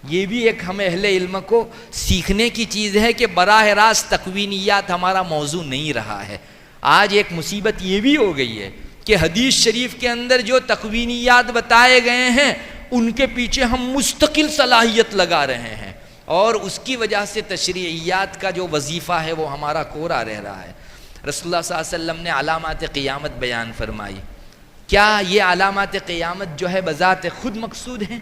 یہ بھی ایک ہمیں اہل علم کو سیکھنے کی چیز ہے کہ براہ راست تکوینیات ہمارا موضوع نہیں رہا ہے. آج ایک مصیبت یہ بھی ہو گئی ہے کہ حدیث شریف کے اندر جو تکوینیات بتائے گئے ہیں ان کے پیچھے ہم مستقل صلاحیت لگا رہے ہیں, اور اس کی وجہ سے تشریعیات کا جو وظیفہ ہے وہ ہمارا کورا رہ رہا ہے. رسول اللہ صلی اللہ علیہ وسلم نے علامات قیامت بیان فرمائی. کیا یہ علامات قیامت جو ہے بذات خود مقصود ہیں؟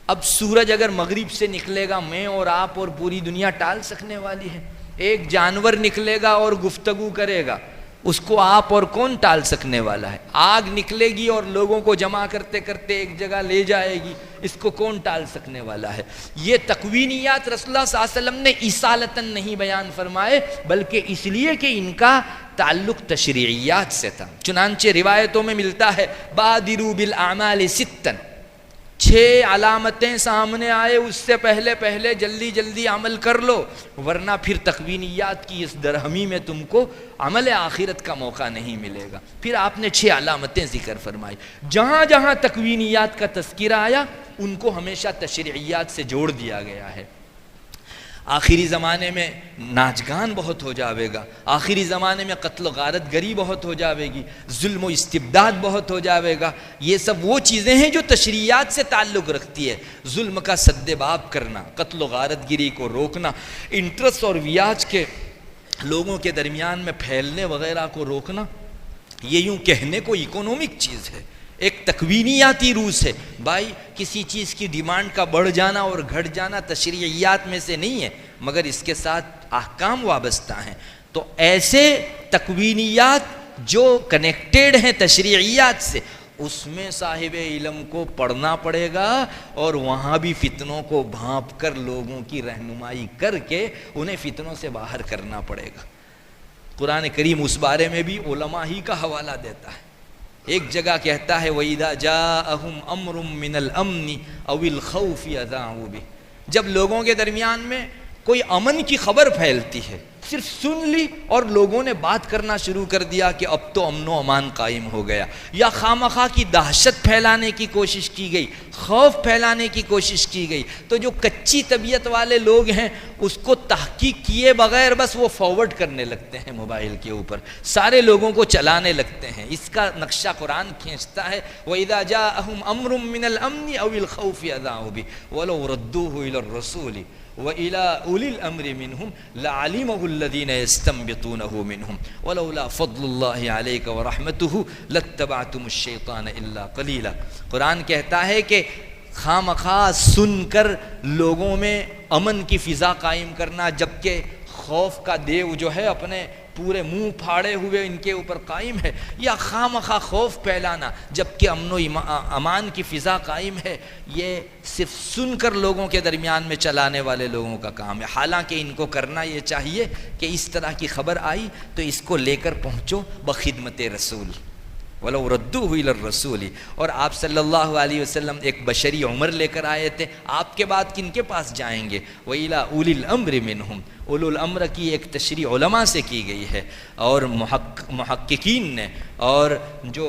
اب سورج اگر مغرب سے نکلے گا میں اور آپ اور پوری دنیا ٹال سکنے والی ہے. ایک جانور نکلے گا اور گفتگو کرے گا, اس کو آپ اور کون ٹال سکنے والا ہے؟ آگ نکلے گی اور لوگوں کو جمع کرتے کرتے ایک جگہ لے جائے گی, اس کو کون ٹال سکنے والا ہے؟ یہ تکوینیات رسول اللہ صلی اللہ علیہ وسلم نے اصالتاً نہیں بیان فرمائے, بلکہ اس لیے کہ ان کا تعلق تشریعیات سے تھا. چنانچہ روایتوں میں ملتا ہے بادروا بالاعمال ستا, 6 علامتیں سامنے آئے اس سے پہلے جلدی عمل کر لو, ورنہ پھر تکوینیات کی اس درہمی میں تم کو عمل آخرت کا موقع نہیں ملے گا. پھر آپ نے 6 علامتیں ذکر فرمائی. جہاں جہاں تکوینیات کا تذکرہ آیا ان کو ہمیشہ تشریعیات سے جوڑ دیا گیا ہے. آخری زمانے میں ناچ گان بہت ہو جاوے گا, آخری زمانے میں قتل و غارت گری بہت ہو جاوے گی, ظلم و استبداد بہت ہو جاوے گا. یہ سب وہ چیزیں ہیں جو تشریعات سے تعلق رکھتی ہے. ظلم کا سد باب کرنا, قتل و غارت گری کو روکنا, انٹرسٹ اور ویاج کے لوگوں کے درمیان میں پھیلنے وغیرہ کو روکنا, یہ یوں کہنے کو اکنومک چیز ہے, ایک تکوینیاتی روس ہے. بھائی کسی چیز کی ڈیمانڈ کا بڑھ جانا اور گھٹ جانا تشریعیات میں سے نہیں ہے, مگر اس کے ساتھ احکام وابستہ ہیں. تو ایسے تکوینیات جو کنیکٹڈ ہیں تشریعیات سے, اس میں صاحب علم کو پڑھنا پڑے گا اور وہاں بھی فتنوں کو بھانپ کر لوگوں کی رہنمائی کر کے انہیں فتنوں سے باہر کرنا پڑے گا. قرآن کریم اس بارے میں بھی علماء ہی کا حوالہ دیتا ہے. ایک جگہ کہتا ہے وَإِذَا جَاءَهُمْ أَمْرٌ مِّنَ الْأَمْنِ أَوِ الْخَوْفِ أَذَاعُوا بِهِ, جب لوگوں کے درمیان میں کوئی امن کی خبر پھیلتی ہے, صرف سن لی اور لوگوں نے بات کرنا شروع کر دیا کہ اب تو امن و امان قائم ہو گیا, یا خامخواہ کی دہشت پھیلانے کی کوشش کی گئی, خوف پھیلانے کی کوشش کی گئی, تو جو کچی طبیعت والے لوگ ہیں اس کو تحقیق کیے بغیر بس وہ فارورڈ کرنے لگتے ہیں موبائل کے اوپر, سارے لوگوں کو چلانے لگتے ہیں. اس کا نقشہ قرآن کھینچتا ہے وَإِذَا جَاءَهُمْ أَمْرٌ مِّنَ الْأَمْنِ أَوِ الْخَوْفِ أَذَاعُوا بِهِ وَلَوْ رَدُّوهُ إِلَى الرَّسُولِ وَإِلَىٰ أُولِي الْأَمْرِ مِنْهُمْ لَعَلِمَهُ الَّذِينَ يَسْتَنبِطُونَهُ مِنْهُمْ وَلَوْلَا فَضْلُ اللَّهِ عَلَيْكَ وَرَحْمَتُهُ لَاتَّبَعْتُمُ الشَّيْطَانَ إِلَّا قَلِيلًا۔ قرآن کہتا ہے کہ خامخواہ سن کر لوگوں میں امن کی فضا قائم کرنا، جبکہ خوف کا دیو جو ہے اپنے پورے منہ پھاڑے ہوئے ان کے اوپر قائم ہے، یا خامخواہ خوف پھیلانا جبکہ امن و امان کی فضا قائم ہے، یہ صرف سن کر لوگوں کے درمیان میں چلانے والے لوگوں کا کام ہے۔ حالانکہ ان کو کرنا یہ چاہیے کہ اس طرح کی خبر آئی تو اس کو لے کر پہنچو بخدمت رسول، وَلَوْ رَدُّوهُ إِلَى الرَّسُولِ۔ اور آپ صلی اللہ علیہ وسلم ایک بشری عمر لے کر آئے تھے، آپ کے بعد کن کے پاس جائیں گے؟ وَإِلَىٰ أُولِي الْأَمْرِ مِنْهُمْ۔ اولو الامر کی ایک تشریح علماء سے کی گئی ہے، اور محققین نے اور جو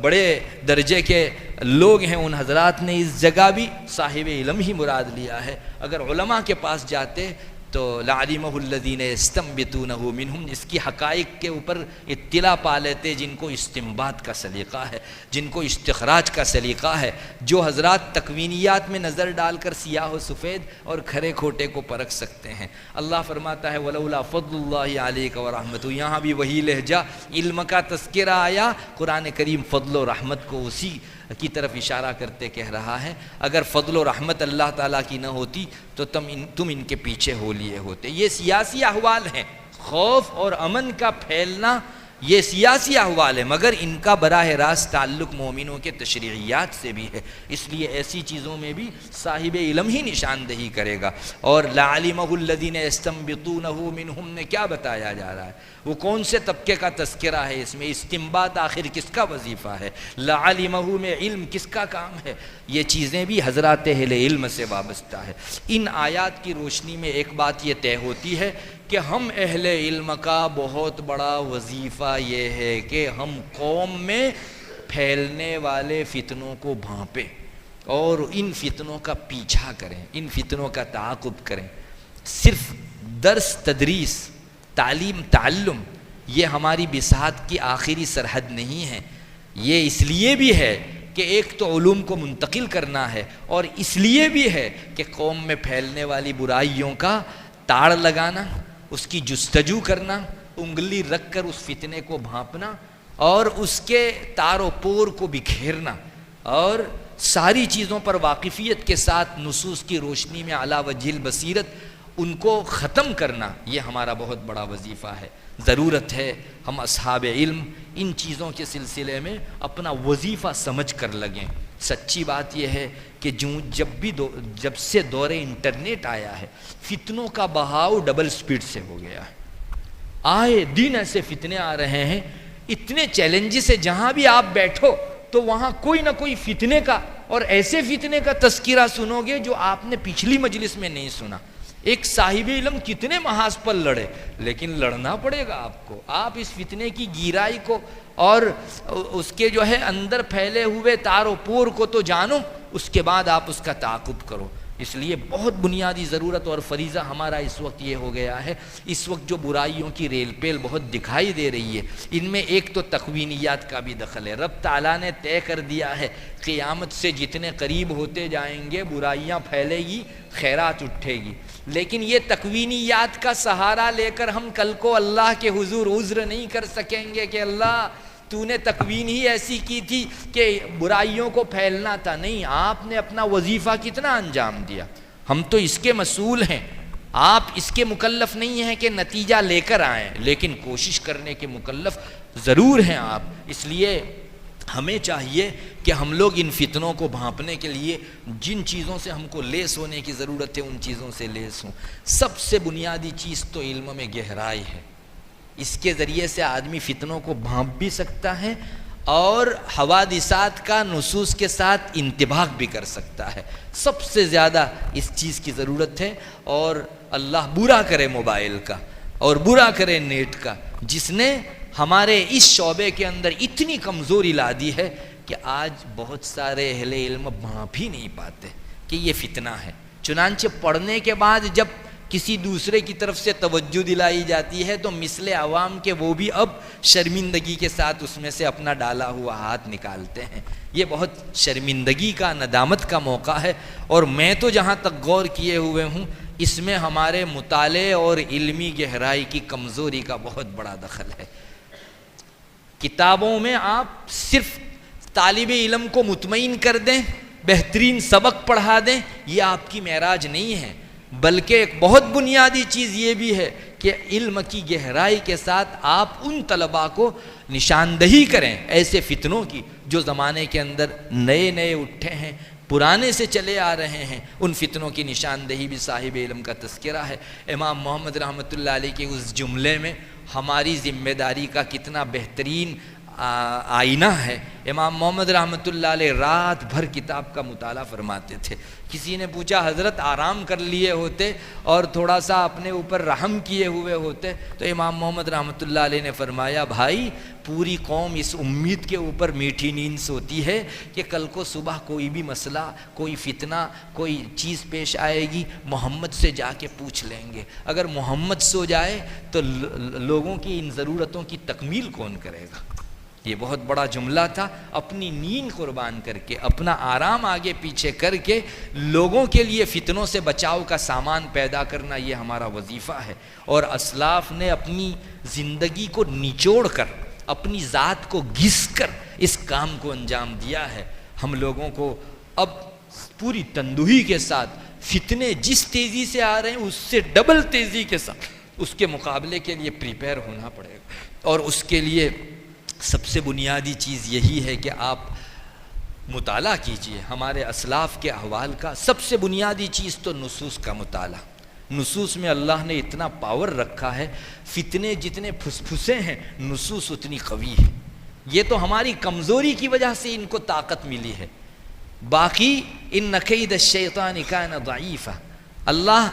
بڑے درجے کے لوگ ہیں ان حضرات نے اس جگہ بھی صاحب علم ہی مراد لیا ہے۔ اگر علماء کے پاس جاتے تو لَعَلِمَهُ الَّذِينَ يَسْتَنبِطُونَهُ مِنْهُمْ، اس کی حقائق کے اوپر اطلاع پا لیتے جن کو استنباط کا سلیقہ ہے، جن کو استخراج کا سلیقہ ہے، جو حضرات تکوینیات میں نظر ڈال کر سیاہ و سفید اور کھرے کھوٹے کو پرکھ سکتے ہیں۔ اللہ فرماتا ہے وَلَوْلَا فَضْلُ اللَّهِ عَلَيْكَ وَرَحْمَتُهُ، یہاں بھی وہی لہجہ علم کا تذکرہ آیا، قرآن کریم فضل و رحمت کو اسی کی طرف اشارہ کرتے کہہ رہا ہے، اگر فضل و رحمت اللہ تعالیٰ کی نہ ہوتی تو تم ان کے پیچھے ہو لیے ہوتے۔ یہ سیاسی احوال ہیں، خوف اور امن کا پھیلنا یہ سیاسی احوال ہے، مگر ان کا براہ راست تعلق مومنوں کے تشریعیات سے بھی ہے، اس لیے ایسی چیزوں میں بھی صاحب علم ہی نشاندہی کرے گا۔ اور لَعَلِمَهُ الَّذِينَ يَسْتَنبِطُونَهُ مِنْهُمْ نے کیا بتایا جا رہا ہے؟ وہ کون سے طبقے کا تذکرہ ہے اس میں؟ استنباط آخر کس کا وظیفہ ہے؟ لَعَلِمَهُ میں علم کس کا کام ہے؟ یہ چیزیں بھی حضرات اہل علم سے وابستہ ہے۔ ان آیات کی روشنی میں ایک بات یہ طے ہوتی ہے کہ ہم اہل علم کا بہت بڑا وظیفہ یہ ہے کہ ہم قوم میں پھیلنے والے فتنوں کو بھانپیں اور ان فتنوں کا پیچھا کریں، ان فتنوں کا تعاقب کریں۔ صرف درس تدریس، تعلیم تعلم یہ ہماری بساط کی آخری سرحد نہیں ہے، یہ اس لیے بھی ہے کہ ایک تو علوم کو منتقل کرنا ہے، اور اس لیے بھی ہے کہ قوم میں پھیلنے والی برائیوں کا تاڑ لگانا، اس کی جستجو کرنا، انگلی رکھ کر اس فتنے کو بھانپنا اور اس کے تار و پور کو بکھیرنا، اور ساری چیزوں پر واقفیت کے ساتھ نصوص کی روشنی میں علی وجہ البصیرت ان کو ختم کرنا، یہ ہمارا بہت بڑا وظیفہ ہے۔ ضرورت ہے ہم اصحاب علم ان چیزوں کے سلسلے میں اپنا وظیفہ سمجھ کر لگیں۔ سچی بات یہ ہے کہ جب سے دور انٹرنیٹ آیا ہے، فتنوں کا بہاؤ ڈبل سپیڈ سے ہو گیا ہے۔ آئے دن ایسے فتنے آ رہے ہیں، اتنے چیلنجز سے جہاں بھی آپ بیٹھو تو وہاں کوئی نہ کوئی فتنے کا اور ایسے فتنے کا تذکرہ سنو گے جو آپ نے پچھلی مجلس میں نہیں سنا۔ ایک صاحب علم کتنے محاذ پر لڑے، لیکن لڑنا پڑے گا آپ کو۔ آپ اس فتنے کی گیرائی کو اور اس کے جو ہے اندر پھیلے ہوئے تار و پور کو تو جانو، اس کے بعد آپ اس کا تعاقب کرو۔ اس لیے بہت بنیادی ضرورت اور فریضہ ہمارا اس وقت یہ ہو گیا ہے۔ اس وقت جو برائیوں کی ریل پیل بہت دکھائی دے رہی ہے، ان میں ایک تو تکوینیات کا بھی دخل ہے۔ رب تعالیٰ نے طے کر دیا ہے قیامت سے جتنے قریب ہوتے جائیں گے برائیاں پھیلے گی، خیرات اٹھے گی، لیکن یہ تکوینیات کا سہارا لے کر ہم کل کو اللہ کے حضور عذر نہیں کر سکیں گے کہ اللہ تو نے تکوین ہی ایسی کی تھی کہ برائیوں کو پھیلنا تھا۔ نہیں، آپ نے اپنا وظیفہ کتنا انجام دیا، ہم تو اس کے مسئول ہیں۔ آپ اس کے مکلف نہیں ہیں کہ نتیجہ لے کر آئیں، لیکن کوشش کرنے کے مکلف ضرور ہیں آپ۔ اس لیے ہمیں چاہیے کہ ہم لوگ ان فتنوں کو بھانپنے کے لیے جن چیزوں سے ہم کو لیس ہونے کی ضرورت ہے ان چیزوں سے لیس ہوں۔ سب سے بنیادی چیز تو علم میں گہرائی ہے، اس کے ذریعے سے آدمی فتنوں کو بھانپ بھی سکتا ہے اور حوادثات کا نصوص کے ساتھ انتباہ بھی کر سکتا ہے۔ سب سے زیادہ اس چیز کی ضرورت ہے، اور اللہ برا کرے موبائل کا اور برا کرے نیٹ کا، جس نے ہمارے اس شعبے کے اندر اتنی کمزوری لا دی ہے کہ آج بہت سارے اہل علم بھانپ ہی نہیں پاتے کہ یہ فتنہ ہے۔ چنانچہ پڑھنے کے بعد جب کسی دوسرے کی طرف سے توجہ دلائی جاتی ہے تو مثل عوام کے وہ بھی اب شرمندگی کے ساتھ اس میں سے اپنا ڈالا ہوا ہاتھ نکالتے ہیں۔ یہ بہت شرمندگی کا، ندامت کا موقع ہے، اور میں تو جہاں تک غور کیے ہوئے ہوں اس میں ہمارے مطالعے اور علمی گہرائی کی کمزوری کا بہت بڑا دخل ہے۔ کتابوں میں آپ صرف طالب علم کو مطمئن کر دیں، بہترین سبق پڑھا دیں، یہ آپ کی معراج نہیں ہے، بلکہ ایک بہت بنیادی چیز یہ بھی ہے کہ علم کی گہرائی کے ساتھ آپ ان طلباء کو نشاندہی کریں ایسے فتنوں کی جو زمانے کے اندر نئے نئے اٹھے ہیں، پرانے سے چلے آ رہے ہیں، ان فتنوں کی نشاندہی بھی صاحب علم کا تذکرہ ہے۔ امام محمد رحمۃ اللہ علیہ کے اس جملے میں ہماری ذمہ داری کا کتنا بہترین آئینہ ہے۔ امام محمد رحمۃ اللہ علیہ رات بھر کتاب کا مطالعہ فرماتے تھے۔ کسی نے پوچھا حضرت آرام کر لیے ہوتے اور تھوڑا سا اپنے اوپر رحم کیے ہوئے ہوتے، تو امام محمد رحمۃ اللہ علیہ نے فرمایا بھائی پوری قوم اس امید کے اوپر میٹھی نیند سوتی ہے کہ کل کو صبح کوئی بھی مسئلہ، کوئی فتنہ، کوئی چیز پیش آئے گی، محمد سے جا کے پوچھ لیں گے۔ اگر محمد سو جائے تو لوگوں کی ان ضرورتوں کی تکمیل کون کرے گا؟ یہ بہت بڑا جملہ تھا۔ اپنی نیند قربان کر کے، اپنا آرام آگے پیچھے کر کے لوگوں کے لیے فتنوں سے بچاؤ کا سامان پیدا کرنا، یہ ہمارا وظیفہ ہے۔ اور اسلاف نے اپنی زندگی کو نچوڑ کر، اپنی ذات کو گھس کر اس کام کو انجام دیا ہے۔ ہم لوگوں کو اب پوری تندہی کے ساتھ فتنے جس تیزی سے آ رہے ہیں اس سے ڈبل تیزی کے ساتھ اس کے مقابلے کے لیے پریپیئر ہونا پڑے گا، اور اس کے لیے سب سے بنیادی چیز یہی ہے کہ آپ مطالعہ کیجئے ہمارے اسلاف کے احوال کا۔ سب سے بنیادی چیز تو نصوص کا مطالعہ۔ نصوص میں اللہ نے اتنا پاور رکھا ہے، فتنے جتنے پھسپھسے ہیں نصوص اتنی قوی ہے۔ یہ تو ہماری کمزوری کی وجہ سے ان کو طاقت ملی ہے، باقی ان کید الشیطان کان ضعیفا۔ اللہ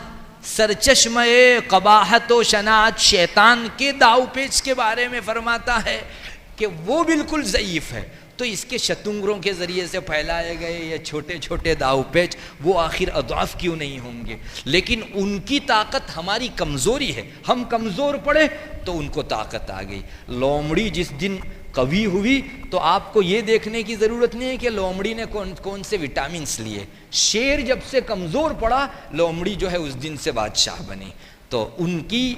سرچشمہ قباحت و شناعت شیطان کے داؤ پیچ کے بارے میں فرماتا ہے کہ وہ بالکل ضعیف ہے، تو اس کے شتنگروں کے ذریعے سے پھیلائے گئے یہ چھوٹے چھوٹے داؤ پیچ وہ آخر اضعاف کیوں نہیں ہوں گے؟ لیکن ان کی طاقت ہماری کمزوری ہے، ہم کمزور پڑے تو ان کو طاقت آ گئی۔ لومڑی جس دن قوی ہوئی تو آپ کو یہ دیکھنے کی ضرورت نہیں ہے کہ لومڑی نے کون سے وٹامنس لیے، شیر جب سے کمزور پڑا لومڑی جو ہے اس دن سے بادشاہ بنی۔ تو ان کی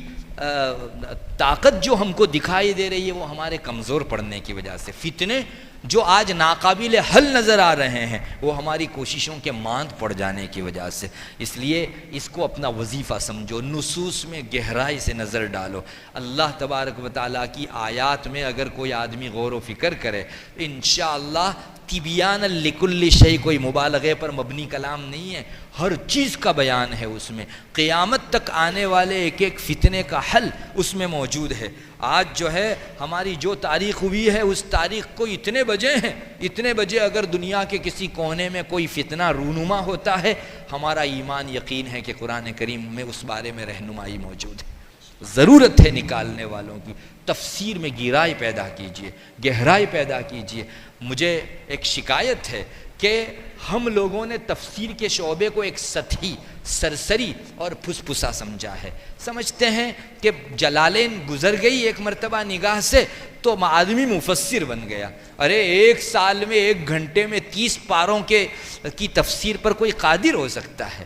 طاقت جو ہم کو دکھائی دے رہی ہے وہ ہمارے کمزور پڑنے کی وجہ سے۔ فتنے جو آج ناقابل حل نظر آ رہے ہیں وہ ہماری کوششوں کے ماند پڑ جانے کی وجہ سے۔ اس لیے اس کو اپنا وظیفہ سمجھو، نصوص میں گہرائی سے نظر ڈالو۔ اللہ تبارک و تعالیٰ کی آیات میں اگر کوئی آدمی غور و فکر کرے انشاءاللہ تبیان لکل شیء، کوئی مبالغے پر مبنی کلام نہیں ہے، ہر چیز کا بیان ہے اس میں۔ قیامت تک آنے والے ایک ایک فتنے کا حل اس میں موجود ہے۔ آج جو ہے ہماری جو تاریخ ہوئی ہے اس تاریخ کو اتنے بجے ہیں، اتنے بجے اگر دنیا کے کسی کونے میں کوئی فتنہ رونما ہوتا ہے، ہمارا ایمان یقین ہے کہ قرآن کریم میں اس بارے میں رہنمائی موجود ہے۔ ضرورت ہے نکالنے والوں کی، تفسیر میں گہرائی پیدا کیجئے، گہرائی پیدا کیجئے۔ مجھے ایک شکایت ہے کہ ہم لوگوں نے تفسیر کے شعبے کو ایک سطحی، سرسری اور پھسپھسا سمجھا ہے۔ سمجھتے ہیں کہ جلالین گزر گئی ایک مرتبہ نگاہ سے تو آدمی مفسر بن گیا۔ ارے ایک سال میں 1 گھنٹے میں 30 پاروں کی تفسیر پر کوئی قادر ہو سکتا ہے؟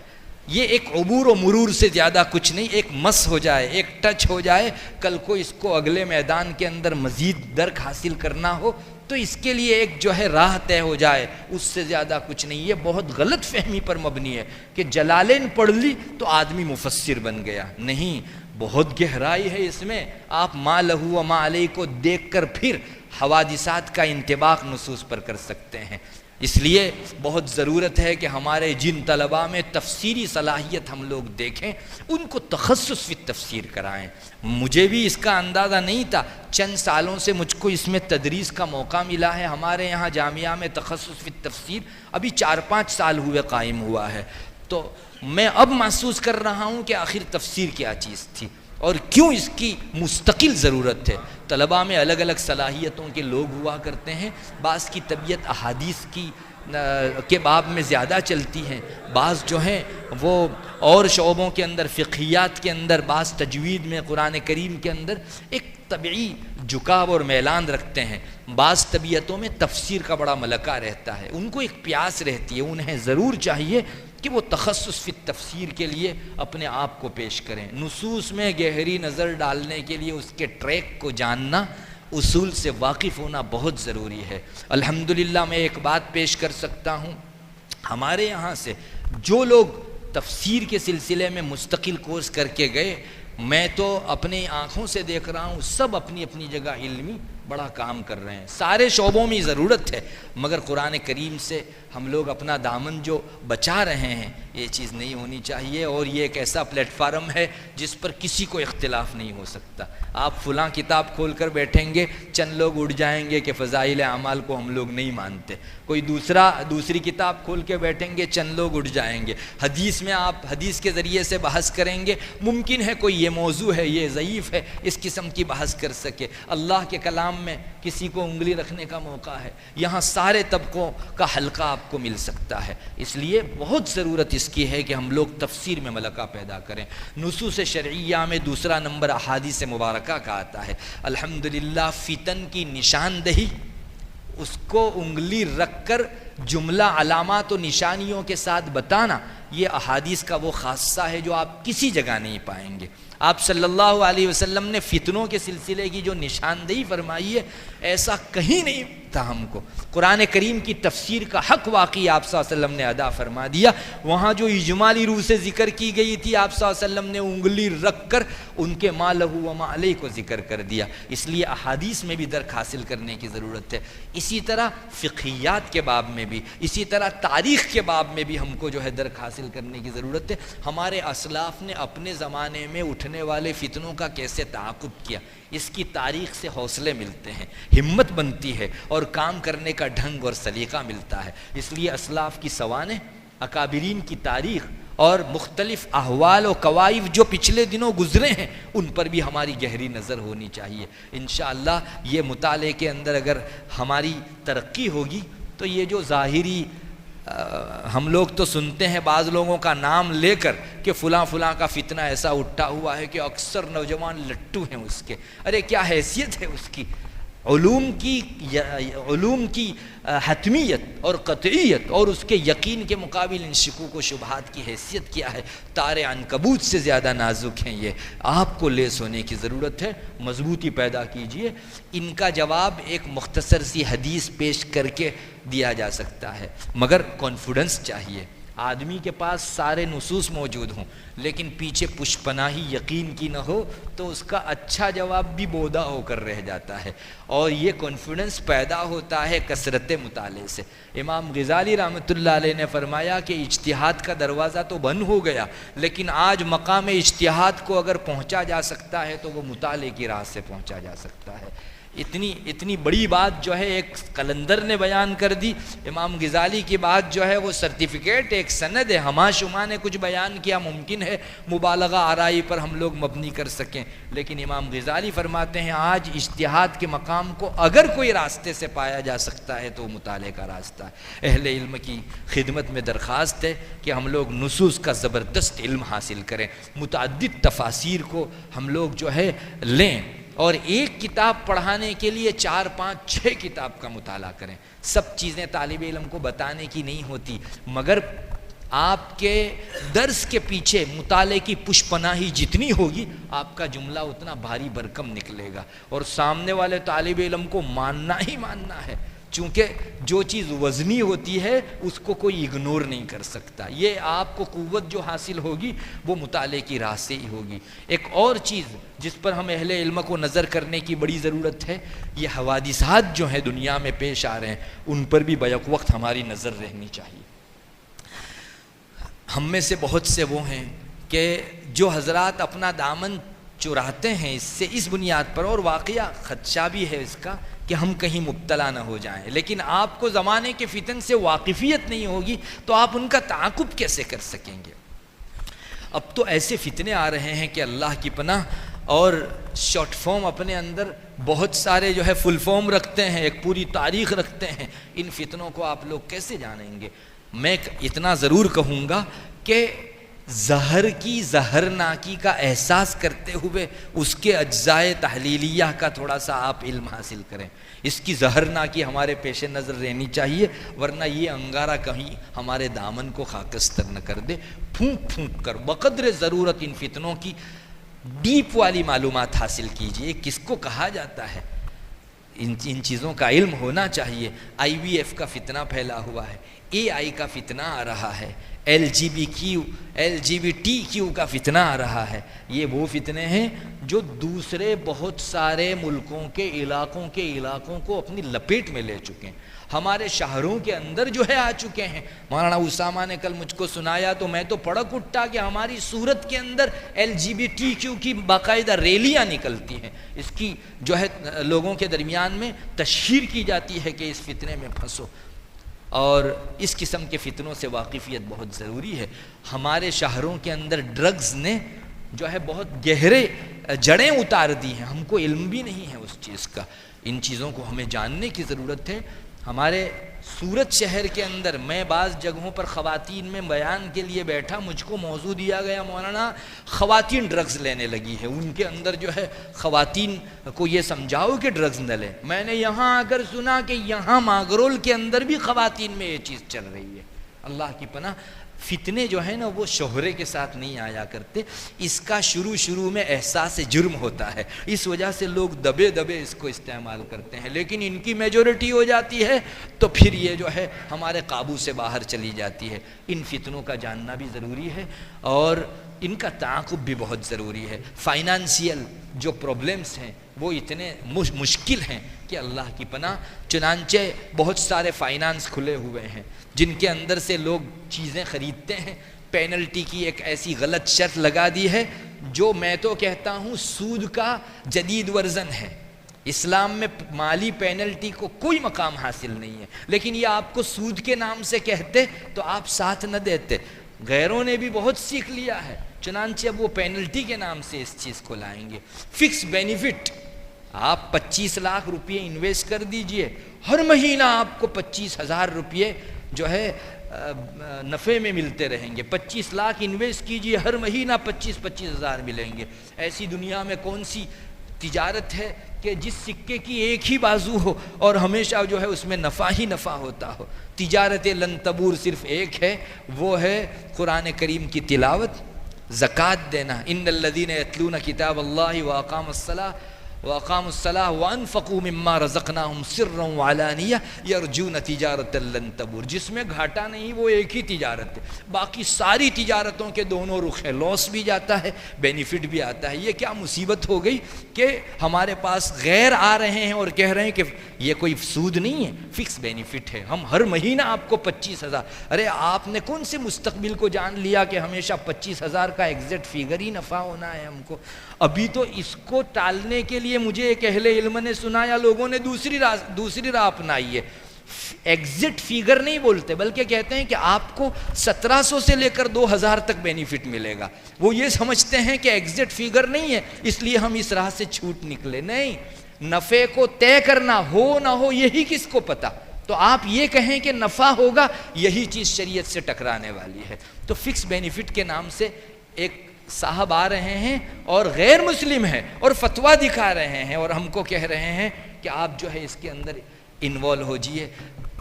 یہ ایک عبور و مرور سے زیادہ کچھ نہیں، ایک مس ہو جائے، ایک ٹچ ہو جائے، کل کو اس کو اگلے میدان کے اندر مزید درک حاصل کرنا ہو تو اس کے لیے ایک جو ہے راہ طے ہو جائے، اس سے زیادہ کچھ نہیں۔ یہ بہت غلط فہمی پر مبنی ہے کہ جلالین پڑھ لی تو آدمی مفسر بن گیا، نہیں، بہت گہرائی ہے اس میں۔ آپ ما لہو و ما علیہ کو دیکھ کر پھر حوادثات کا انطباق نصوص پر کر سکتے ہیں۔ اس لیے بہت ضرورت ہے کہ ہمارے جن طلباء میں تفسیری صلاحیت ہم لوگ دیکھیں ان کو تخصص فی تفسیر کرائیں۔ مجھے بھی اس کا اندازہ نہیں تھا، چند سالوں سے مجھ کو اس میں تدریس کا موقع ملا ہے۔ ہمارے یہاں جامعہ میں تخصص فی تفسیر ابھی 4-5 سال ہوئے قائم ہوا ہے، تو میں اب محسوس کر رہا ہوں کہ آخر تفسیر کیا چیز تھی اور کیوں اس کی مستقل ضرورت ہے۔ طلباء میں الگ الگ صلاحیتوں کے لوگ ہوا کرتے ہیں، بعض کی طبیعت احادیث کے باب میں زیادہ چلتی ہیں، بعض جو ہیں وہ اور شعبوں کے اندر، فقہیات کے اندر، بعض تجوید میں، قرآن کریم کے اندر ایک طبعی جھکاؤ اور میلان رکھتے ہیں۔ بعض طبیعتوں میں تفسیر کا بڑا ملکہ رہتا ہے، ان کو ایک پیاس رہتی ہے، انہیں ضرور چاہیے کہ وہ تخصص فی تفسیر کے لیے اپنے آپ کو پیش کریں، نصوص میں گہری نظر ڈالنے کے لیے اس کے ٹریک کو جاننا، اصول سے واقف ہونا بہت ضروری ہے۔ الحمدللہ میں ایک بات پیش کر سکتا ہوں، ہمارے یہاں سے جو لوگ تفسیر کے سلسلے میں مستقل کورس کر کے گئے، میں تو اپنی آنکھوں سے دیکھ رہا ہوں، سب اپنی اپنی جگہ علمی بڑا کام کر رہے ہیں، سارے شعبوں میں ضرورت ہے، مگر قرآن کریم سے ہم لوگ اپنا دامن جو بچا رہے ہیں، یہ چیز نہیں ہونی چاہیے، اور یہ ایک ایسا پلیٹ فارم ہے جس پر کسی کو اختلاف نہیں ہو سکتا۔ آپ فلاں کتاب کھول کر بیٹھیں گے، چند لوگ اٹھ جائیں گے کہ فضائل اعمال کو ہم لوگ نہیں مانتے، کوئی دوسری کتاب کھول کے بیٹھیں گے، چند لوگ اٹھ جائیں گے، حدیث میں آپ حدیث کے ذریعے سے بحث کریں گے، ممکن ہے کوئی یہ موضوع ہے، یہ ضعیف ہے، اس قسم کی بحث کر سکے، اللہ کے کلام میں کسی کو انگلی رکھنے کا موقع ہے، یہاں سارے طبقوں کا حلقہ آپ کو مل سکتا ہے، اس لیے بہت ضرورت اس کی ہے کہ ہم لوگ تفسیر میں ملکہ پیدا کریں۔ نصوص شرعیہ میں دوسرا نمبر احادیث مبارکہ کا آتا ہے۔ الحمدللہ فتن کی نشاندہی، اس کو انگلی رکھ کر جملہ علامات و نشانیوں کے ساتھ بتانا، یہ احادیث کا وہ خاصہ ہے جو آپ کسی جگہ نہیں پائیں گے۔ آپ صلی اللہ علیہ وسلم نے فتنوں کے سلسلے کی جو نشاندہی فرمائی ہے، ایسا کہیں نہیں تھا ہم کو۔ قرآن کریم کی تفسیر کا حق واقعی آپ صلی اللہ علیہ وسلم نے ادا فرما دیا، وہاں جو اجمالی روح سے ذکر کی گئی تھی، آپ صلی اللہ علیہ وسلم نے انگلی رکھ کر ان کے ما لہ و ما علیہ کو ذکر کر دیا۔ اس لیے احادیث میں بھی درک حاصل کرنے کی ضرورت ہے، اسی طرح فقہیات کے باب میں بھی، اسی طرح تاریخ کے باب میں بھی ہم کو جو ہے درک حاصل کرنے کی ضرورت ہے۔ ہمارے اسلاف نے اپنے زمانے میں اٹھنے والے فتنوں کا کیسے تعاقب کیا، اس کی تاریخ سے حوصلے ملتے ہیں، ہمت بنتی ہے، اور کام کرنے کا ڈھنگ اور سلیقہ ملتا ہے۔ اس لیے اسلاف کی سوانح، اکابرین کی تاریخ اور مختلف احوال و قوائف جو پچھلے دنوں گزرے ہیں، ان پر بھی ہماری گہری نظر ہونی چاہیے۔ انشاءاللہ یہ مطالعے کے اندر اگر ہماری ترقی ہوگی تو یہ جو ظاہری ہم لوگ تو سنتے ہیں بعض لوگوں کا نام لے کر کہ فلاں فلاں کا فتنہ ایسا اٹھا ہوا ہے کہ اکثر نوجوان لٹو ہیں اس کے، ارے کیا حیثیت ہے اس کی؟ علوم کی حتمیت اور قطعیت اور اس کے یقین کے مقابل ان شکوک و شبہات کی حیثیت کیا ہے؟ تار عنکبوت سے زیادہ نازک ہیں یہ، آپ کو لیس ہونے کی ضرورت ہے، مضبوطی پیدا کیجئے۔ ان کا جواب ایک مختصر سی حدیث پیش کر کے دیا جا سکتا ہے، مگر کانفیڈنس چاہیے۔ آدمی کے پاس سارے نصوص موجود ہوں لیکن پیچھے پشپناہی یقین کی نہ ہو تو اس کا اچھا جواب بھی بودا ہو کر رہ جاتا ہے، اور یہ کانفیڈنس پیدا ہوتا ہے کثرت مطالعے سے۔ امام غزالی رحمۃ اللہ علیہ نے فرمایا کہ اجتہاد کا دروازہ تو بند ہو گیا، لیکن آج مقام اجتہاد کو اگر پہنچا جا سکتا ہے تو وہ مطالعے کی راہ سے پہنچا جا سکتا ہے۔ اتنی بڑی بات جو ہے ایک قلندر نے بیان کر دی۔ امام غزالی کی بات جو ہے وہ سرٹیفکیٹ، ایک سند ہے، ہما شما نے کچھ بیان کیا، ممکن ہے مبالغہ آرائی پر ہم لوگ مبنی کر سکیں، لیکن امام غزالی فرماتے ہیں آج اجتہاد کے مقام کو اگر کوئی راستے سے پایا جا سکتا ہے تو مطالعے کا راستہ ہے۔ اہل علم کی خدمت میں درخواست ہے کہ ہم لوگ نصوص کا زبردست علم حاصل کریں، متعدد تفاسیر کو ہم لوگ جو ہے لیں، اور ایک کتاب پڑھانے کے لیے 4 5 6 کتاب کا مطالعہ کریں۔ سب چیزیں طالب علم کو بتانے کی نہیں ہوتی، مگر آپ کے درس کے پیچھے مطالعے کی پشپناہی جتنی ہوگی آپ کا جملہ اتنا بھاری بھرکم نکلے گا، اور سامنے والے طالب علم کو ماننا ہی ماننا ہے، چونکہ جو چیز وزنی ہوتی ہے اس کو کوئی اگنور نہیں کر سکتا۔ یہ آپ کو قوت جو حاصل ہوگی وہ مطالعے کی راہ سے ہی ہوگی۔ ایک اور چیز جس پر ہم اہل علم کو نظر کرنے کی بڑی ضرورت ہے، یہ حوادثات جو ہیں دنیا میں پیش آ رہے ہیں، ان پر بھی بیک وقت ہماری نظر رہنی چاہیے۔ ہم میں سے بہت سے وہ ہیں کہ جو حضرات اپنا دامن چراتے ہیں اس بنیاد پر، اور واقعہ خدشہ بھی ہے اس کا کہ ہم کہیں مبتلا نہ ہو جائیں، لیکن آپ کو زمانے کے فتن سے واقفیت نہیں ہوگی تو آپ ان کا تعاقب کیسے کر سکیں گے؟ اب تو ایسے فتنے آ رہے ہیں کہ اللہ کی پناہ، اور شارٹ فارم اپنے اندر بہت سارے جو ہے فل فارم رکھتے ہیں، ایک پوری تاریخ رکھتے ہیں، ان فتنوں کو آپ لوگ کیسے جانیں گے؟ میں اتنا ضرور کہوں گا کہ زہر کی زہرناکی کا احساس کرتے ہوئے اس کے اجزائے تحلیلیہ کا تھوڑا سا آپ علم حاصل کریں. اس کی زہرناکی ہمارے پیش نظر رہنی چاہیے، ورنہ یہ انگارہ کہیں ہمارے دامن کو خاکستر نہ کر دے. پھونک پھونک کر بقدر ضرورت ان فتنوں کی ڈیپ والی معلومات حاصل کیجئے. کس کو کہا جاتا ہے، ان چیزوں کا علم ہونا چاہیے. آئی وی ایف کا فتنہ پھیلا ہوا ہے، اے آئی کا فتنہ آ رہا ہے، L G B T Q کا فتنہ آ رہا ہے. یہ وہ فتنے ہیں جو دوسرے بہت سارے ملکوں کے علاقوں کو اپنی لپیٹ میں لے چکے ہیں. ہمارے شہروں کے اندر جو ہے آ چکے ہیں. مولانا اسامہ نے کل مجھ کو سنایا تو میں تو پڑک اٹھا کہ ہماری صورت کے اندر L G B T Q کی باقاعدہ ریلیاں نکلتی ہیں. اس کی جو ہے لوگوں کے درمیان میں تشہیر کی جاتی ہے کہ اس فتنے میں پھنسو. اور اس قسم کے فتنوں سے واقفیت بہت ضروری ہے. ہمارے شہروں کے اندر ڈرگز نے جو ہے بہت گہرے جڑیں اتار دی ہیں. ہم کو علم بھی نہیں ہے اس چیز کا. ان چیزوں کو ہمیں جاننے کی ضرورت ہے. ہمارے سورت شہر کے اندر میں بعض جگہوں پر خواتین میں بیان کے لیے بیٹھا، مجھ کو موضوع دیا گیا مولانا خواتین ڈرگز لینے لگی ہیں، ان کے اندر جو ہے خواتین کو یہ سمجھاؤ کہ ڈرگز نہ لیں. میں نے یہاں آ کر سنا کہ یہاں ماگرول کے اندر بھی خواتین میں یہ چیز چل رہی ہے. اللہ کی پناہ. فتنے جو ہیں نا وہ شہرے کے ساتھ نہیں آیا کرتے. اس کا شروع میں احساس جرم ہوتا ہے، اس وجہ سے لوگ دبے اس کو استعمال کرتے ہیں. لیکن ان کی میجورٹی ہو جاتی ہے تو پھر یہ جو ہے ہمارے قابو سے باہر چلی جاتی ہے. ان فتنوں کا جاننا بھی ضروری ہے اور ان کا تعاقب بھی بہت ضروری ہے. فائنانشیل جو پرابلمس ہیں وہ اتنے مشکل ہیں کہ اللہ کی پناہ. چنانچہ بہت سارے فائنانس کھلے ہوئے ہیں جن کے اندر سے لوگ چیزیں خریدتے ہیں. پینلٹی کی ایک ایسی غلط شرط لگا دی ہے جو میں تو کہتا ہوں سود کا جدید ورژن ہے. اسلام میں مالی پینلٹی کو کوئی مقام حاصل نہیں ہے، لیکن یہ آپ کو سود کے نام سے کہتے تو آپ ساتھ نہ دیتے. غیروں نے بھی بہت سیکھ لیا ہے، چنانچہ اب وہ پینلٹی کے نام سے اس چیز کو لائیں گے. فکس بینیفٹ، آپ 25 لاکھ روپئے انویسٹ کر دیجئے، ہر مہینہ آپ کو 25,000 روپئے جو ہے نفع میں ملتے رہیں گے. 25 لاکھ انویسٹ کیجئے، ہر مہینہ 25,000 ملیں گے. ایسی دنیا میں کون سی تجارت ہے کہ جس سکے کی ایک ہی بازو ہو اور ہمیشہ جو ہے اس میں نفع ہی نفع ہوتا ہو. تجارت لن تبور صرف ایک ہے، وہ ہے قرآن کریم کی تلاوت، زکوٰۃ دینا. ان الذین یتلون کتاب اللہ واقاموا الصلاۃ وانفقوا مما رزقناہم سرا وعلانیہ یرجون تجارۃ لن تبور. جس میں گھاٹا نہیں وہ ایک ہی تجارت ہے. باقی ساری تجارتوں کے دونوں رخ ہیں، لاس بھی جاتا ہے، بینیفٹ بھی آتا ہے. یہ کیا مصیبت ہو گئی کہ ہمارے پاس غیر آ رہے ہیں اور کہہ رہے ہیں کہ یہ کوئی سود نہیں ہے، فکس بینیفٹ ہے، ہم ہر مہینہ آپ کو 25,000. ارے آپ نے کون سے مستقبل کو جان لیا کہ ہمیشہ 25,000 کا ایگزیکٹ فگر ہی نفع ہونا ہے ہم کو؟ ابھی تو اس کو ٹالنے کے لیے مجھے ایک اہل علم نے سنایا لوگوں نے دوسری راہ اپنائی ہے. ایگزیکٹ فگر نہیں بولتے بلکہ کہتے ہیں کہ آپ کو 1700 سے لے کر 2000 تک بینیفٹ ملے گا. وہ یہ سمجھتے ہیں کہ ایگزیکٹ فگر نہیں ہے اس لیے ہم اس راہ سے چھوٹ نکلے. نہیں، نفع کو طے کرنا ہو نہ ہو یہی کس کو پتا. تو آپ یہ کہیں کہ نفع ہوگا، یہی چیز شریعت سے ٹکرانے والی ہے. تو فکس بینیفٹ کے نام سے ایک صاحب آ رہے ہیں اور غیر مسلم ہیں اور فتویٰ دکھا رہے ہیں اور ہم کو کہہ رہے ہیں کہ آپ جو ہے اس کے اندر انوالو ہو جائیے.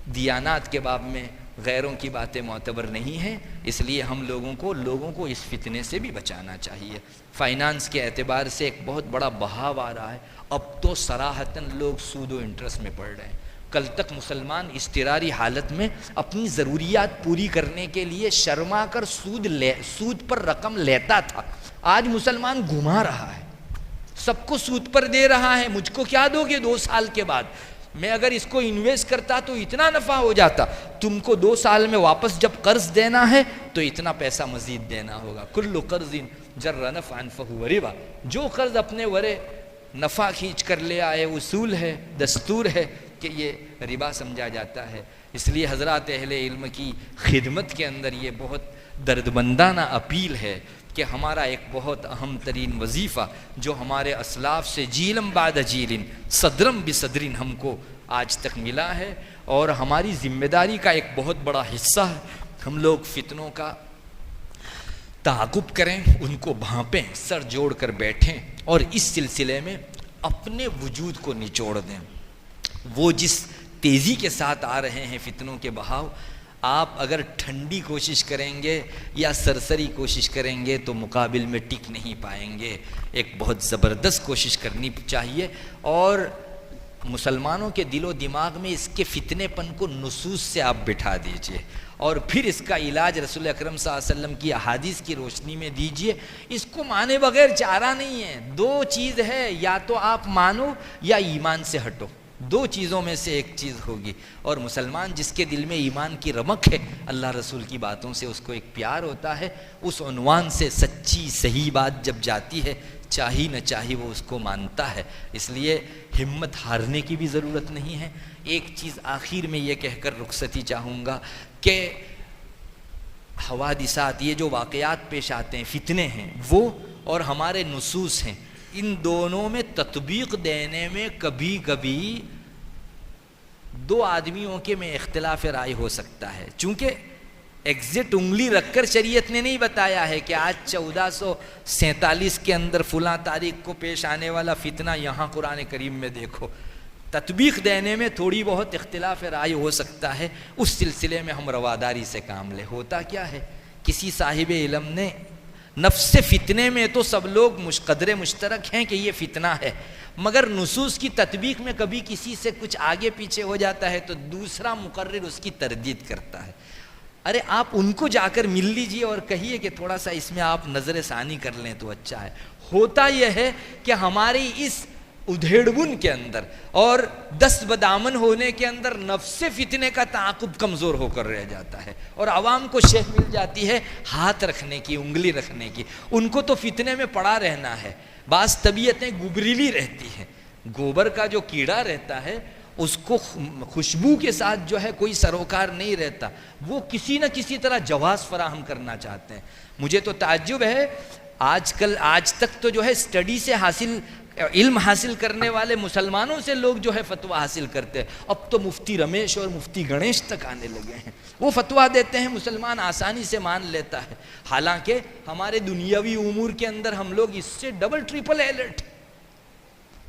دیانات کے باب میں غیروں کی باتیں معتبر نہیں ہیں، اس لیے ہم لوگوں کو اس فتنے سے بھی بچانا چاہیے. فائنانس کے اعتبار سے ایک بہت بڑا بہاو آ رہا ہے. اب تو صراحتاً لوگ سود و انٹرسٹ میں پڑ رہے ہیں. کل تک مسلمان اضطراری حالت میں اپنی ضروریات پوری کرنے کے لیے شرما کر سود پر رقم لیتا تھا. آج مسلمان گھما رہا ہے، سب کو سود پر دے رہا ہے. مجھ کو کیا دو گے 2 سال کے بعد؟ میں اگر اس کو انویسٹ کرتا تو اتنا نفع ہو جاتا. تم کو 2 سال میں واپس جب قرض دینا ہے تو اتنا پیسہ مزید دینا ہوگا. کل قرض جر نفعا فہو ربا. جو قرض اپنے ورے نفع کھینچ کر لے آئے اصول ہے، دستور ہے کہ یہ ربا سمجھا جاتا ہے. اس لیے حضرات اہل علم کی خدمت کے اندر یہ بہت دردمندانہ اپیل ہے کہ ہمارا ایک بہت اہم ترین وظیفہ جو ہمارے اسلاف سے جیلم بعد جیلن صدرم بصدرن ہم کو آج تک ملا ہے اور ہماری ذمہ داری کا ایک بہت بڑا حصہ ہے. ہم لوگ فتنوں کا تعاقب کریں، ان کو بھانپیں، سر جوڑ کر بیٹھیں اور اس سلسلے میں اپنے وجود کو نچوڑ دیں۔ وہ جس تیزی کے ساتھ آ رہے ہیں فتنوں کے بہاؤ، آپ اگر ٹھنڈی کوشش کریں گے یا سرسری کوشش کریں گے تو مقابل میں ٹک نہیں پائیں گے۔ ایک بہت زبردست کوشش کرنی چاہیے، اور مسلمانوں کے دل و دماغ میں اس کے فتنے پن کو نصوص سے آپ بٹھا دیجئے، اور پھر اس کا علاج رسول اکرم صلی اللہ علیہ وسلم کی احادیث کی روشنی میں دیجئے۔ اس کو مانے بغیر چارہ نہیں ہے۔ دو چیز ہے، یا تو آپ مانو یا ایمان سے ہٹو، دو چیزوں میں سے ایک چیز ہوگی۔ اور مسلمان جس کے دل میں ایمان کی رمق ہے، اللہ رسول کی باتوں سے اس کو ایک پیار ہوتا ہے، اس عنوان سے سچی صحیح بات جب جاتی ہے، چاہی نہ چاہی وہ اس کو مانتا ہے۔ اس لیے ہمت ہارنے کی بھی ضرورت نہیں ہے۔ ایک چیز آخر میں یہ کہہ کر رخصتی چاہوں گا کہ حوادثات، یہ جو واقعات پیش آتے ہیں، فتنے ہیں وہ، اور ہمارے نصوص ہیں، ان دونوں میں تطبیق دینے میں کبھی کبھی دو آدمیوں کے میں اختلاف رائے ہو سکتا ہے، چونکہ ایگزیکٹ انگلی رکھ کر شریعت نے نہیں بتایا ہے کہ آج 1447 کے اندر فلاں تاریخ کو پیش آنے والا فتنہ یہاں قرآن کریم میں دیکھو۔ تطبیق دینے میں تھوڑی بہت اختلاف رائے ہو سکتا ہے، اس سلسلے میں ہم رواداری سے کام لیں۔ ہوتا کیا ہے، کسی صاحب علم نے نفس فتنے میں تو سب لوگ قدر مشترک ہیں کہ یہ فتنہ ہے، مگر نصوص کی تطبیق میں کبھی کسی سے کچھ آگے پیچھے ہو جاتا ہے تو دوسرا مقرر اس کی تردید کرتا ہے۔ ارے آپ ان کو جا کر مل لیجئے اور کہیے کہ تھوڑا سا اس میں آپ نظر ثانی کر لیں تو اچھا ہے۔ ہوتا یہ ہے کہ ہماری اس ادھیڑبن کے اندر اور دست بدامن ہونے کے اندر نفس فتنے کا تعاقب کمزور ہو کر رہ جاتا ہے، اور عوام کو شے مل جاتی ہے ہاتھ رکھنے کی، انگلی رکھنے کی۔ ان کو تو فتنے میں پڑا رہنا ہے۔ بعض طبیعتیں گبریلی رہتی ہیں، گوبر کا جو کیڑا رہتا ہے اس کو خوشبو کے ساتھ جو ہے کوئی سروکار نہیں رہتا، وہ کسی نہ کسی طرح جواز فراہم کرنا چاہتے ہیں۔ مجھے تو تعجب ہے، آج تک تو جو ہے اسٹڈی سے علم حاصل کرنے والے مسلمانوں سے لوگ جو ہے فتویٰ حاصل کرتے ہیں، اب تو مفتی رمیش اور مفتی گنیش تک آنے لگے ہیں، وہ فتویٰ دیتے ہیں، مسلمان آسانی سے مان لیتا ہے، حالانکہ ہمارے دنیاوی امور کے اندر ہم لوگ اس سے ڈبل ٹرپل الرٹ۔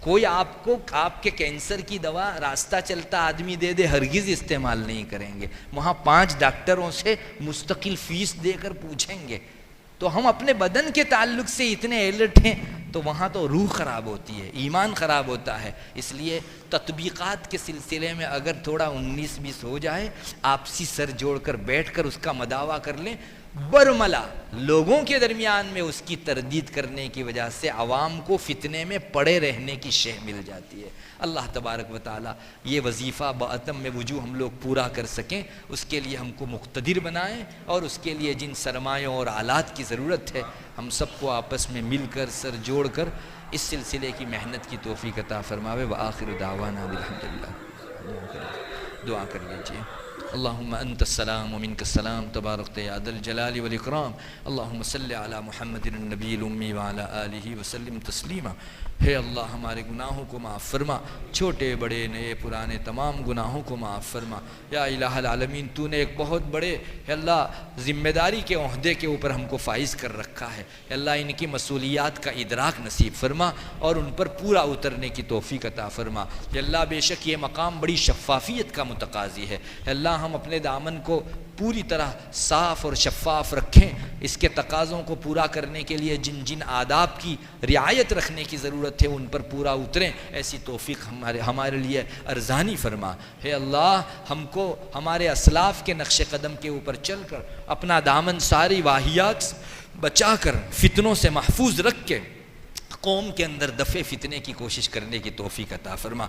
کوئی آپ کو آپ کے کینسر کی دوا راستہ چلتا آدمی دے دے، ہرگز استعمال نہیں کریں گے، وہاں 5 ڈاکٹروں سے مستقل فیس دے کر پوچھیں گے۔ تو ہم اپنے بدن کے تعلق سے اتنے الرٹ ہیں تو وہاں تو روح خراب ہوتی ہے، ایمان خراب ہوتا ہے۔ اس لیے تطبیقات کے سلسلے میں اگر تھوڑا 19-20 ہو جائے، آپسی سر جوڑ کر بیٹھ کر اس کا مداوع کر لیں، برملا لوگوں کے درمیان میں اس کی تردید کرنے کی وجہ سے عوام کو فتنے میں پڑے رہنے کی شے مل جاتی ہے۔ اللہ تبارک و تعالی یہ وظیفہ باتم میں وجوہ ہم لوگ پورا کر سکیں، اس کے لیے ہم کو مقتدر بنائیں، اور اس کے لیے جن سرمایوں اور آلات کی ضرورت ہے ہم سب کو آپس میں مل کر سر جوڑ کر اس سلسلے کی محنت کی توفیق عطا فرماوے۔ وآخر دعوانا الحمدللہ۔ دعا کر لیجیے۔ اللہم انت السلام ومنک السلام تبارکت یا ذا الجلال والاکرام۔ اللہم صلی علی محمد النبی الامی وعلی آلہ وسلم تسلیما۔ ہے اللہ ہمارے گناہوں کو معاف فرما، چھوٹے بڑے نئے پرانے تمام گناہوں کو معاف فرما۔ یا الہ العالمین، تو نے ایک بہت بڑے ہے اللہ ذمہ داری کے عہدے کے اوپر ہم کو فائز کر رکھا ہے، اللہ ان کی مسئولیات کا ادراک نصیب فرما اور ان پر پورا اترنے کی توفیق عطا فرما۔ اللہ بے شک یہ مقام بڑی شفافیت کا متقاضی ہے، اللہ ہم اپنے دامن کو پوری طرح صاف اور شفاف رکھیں، اس کے تقاضوں کو پورا کرنے کے لیے جن جن آداب کی رعایت رکھنے کی ضرورت ہے ان پر پورا اتریں، ایسی توفیق ہمارے لیے ارزانی فرما۔ ہے اللہ ہم کو ہمارے اسلاف کے نقش قدم کے اوپر چل کر اپنا دامن ساری واہیات بچا کر فتنوں سے محفوظ رکھ کے قوم کے اندر دفع فتنے کی کوشش کرنے کی توفیق عطا فرما۔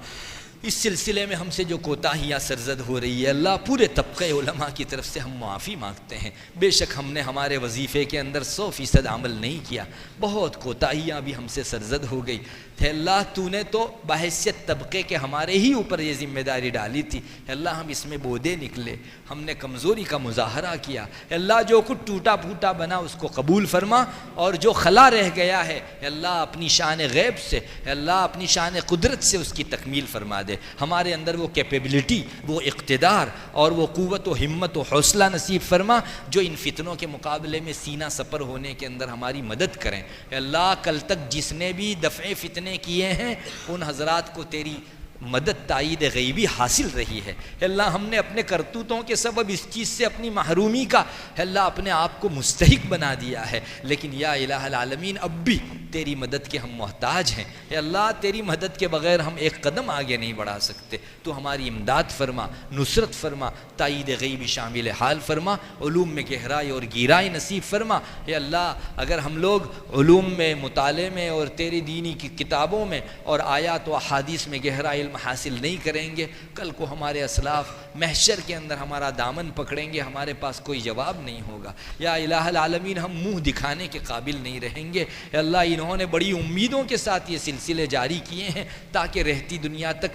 اس سلسلے میں ہم سے جو کوتاہیاں سرزد ہو رہی ہے اللہ پورے طبقے علماء کی طرف سے ہم معافی مانگتے ہیں، بے شک ہم نے ہمارے وظیفے کے اندر 100% عمل نہیں کیا، بہت کوتاہیاں بھی ہم سے سرزد ہو گئی تھے اللہ، تو نے تو بحیثیت طبقے کے ہمارے ہی اوپر یہ ذمہ داری ڈالی تھی، اللہ ہم اس میں بودے نکلے، ہم نے کمزوری کا مظاہرہ کیا، اللہ جو کچھ ٹوٹا پھوٹا بنا اس کو قبول فرما، اور جو خلا رہ گیا ہے اللہ اپنی شان غیب سے اللہ اپنی شان قدرت سے اس کی تکمیل فرما دے۔ دے، ہمارے اندر وہ کیپیبلٹی، وہ اقتدار اور وہ قوت و ہمت و حوصلہ نصیب فرما جو ان فتنوں کے مقابلے میں سینہ سپر ہونے کے اندر ہماری مدد کریں۔ اے اللہ کل تک جس نے بھی دفع فتنے کیے ہیں ان حضرات کو تیری مدد تائید غیبی حاصل رہی ہے۔ اے اللہ ہم نے اپنے کرتوتوں کے سبب اس چیز سے اپنی محرومی کا اے اللہ اپنے آپ کو مستحق بنا دیا ہے، لیکن یا الہ العالمین اب بھی تیری مدد کے ہم محتاج ہیں۔ اے اللہ تیری مدد کے بغیر ہم ایک قدم آگے نہیں بڑھا سکتے، تو ہماری امداد فرما، نصرت فرما، تائید غیبی شامل حال فرما، علوم میں گہرائی اور گیرائی نصیب فرما۔ اے اللہ اگر ہم لوگ علوم میں، مطالعے میں اور تیری دینی کی کتابوں میں اور آیات و احادیث میں گہرا علم حاصل نہیں کریں گے، کل کو ہمارے اسلاف محشر کے اندر ہمارا دامن پکڑیں گے، ہمارے پاس کوئی جواب نہیں ہوگا۔ یا الہ العالمین ہم منہ دکھانے کے قابل نہیں رہیں گے۔ اے اللہ انہوں نے بڑی امیدوں کے ساتھ یہ سلسلے جاری کیے ہیں تاکہ رہتی دنیا تک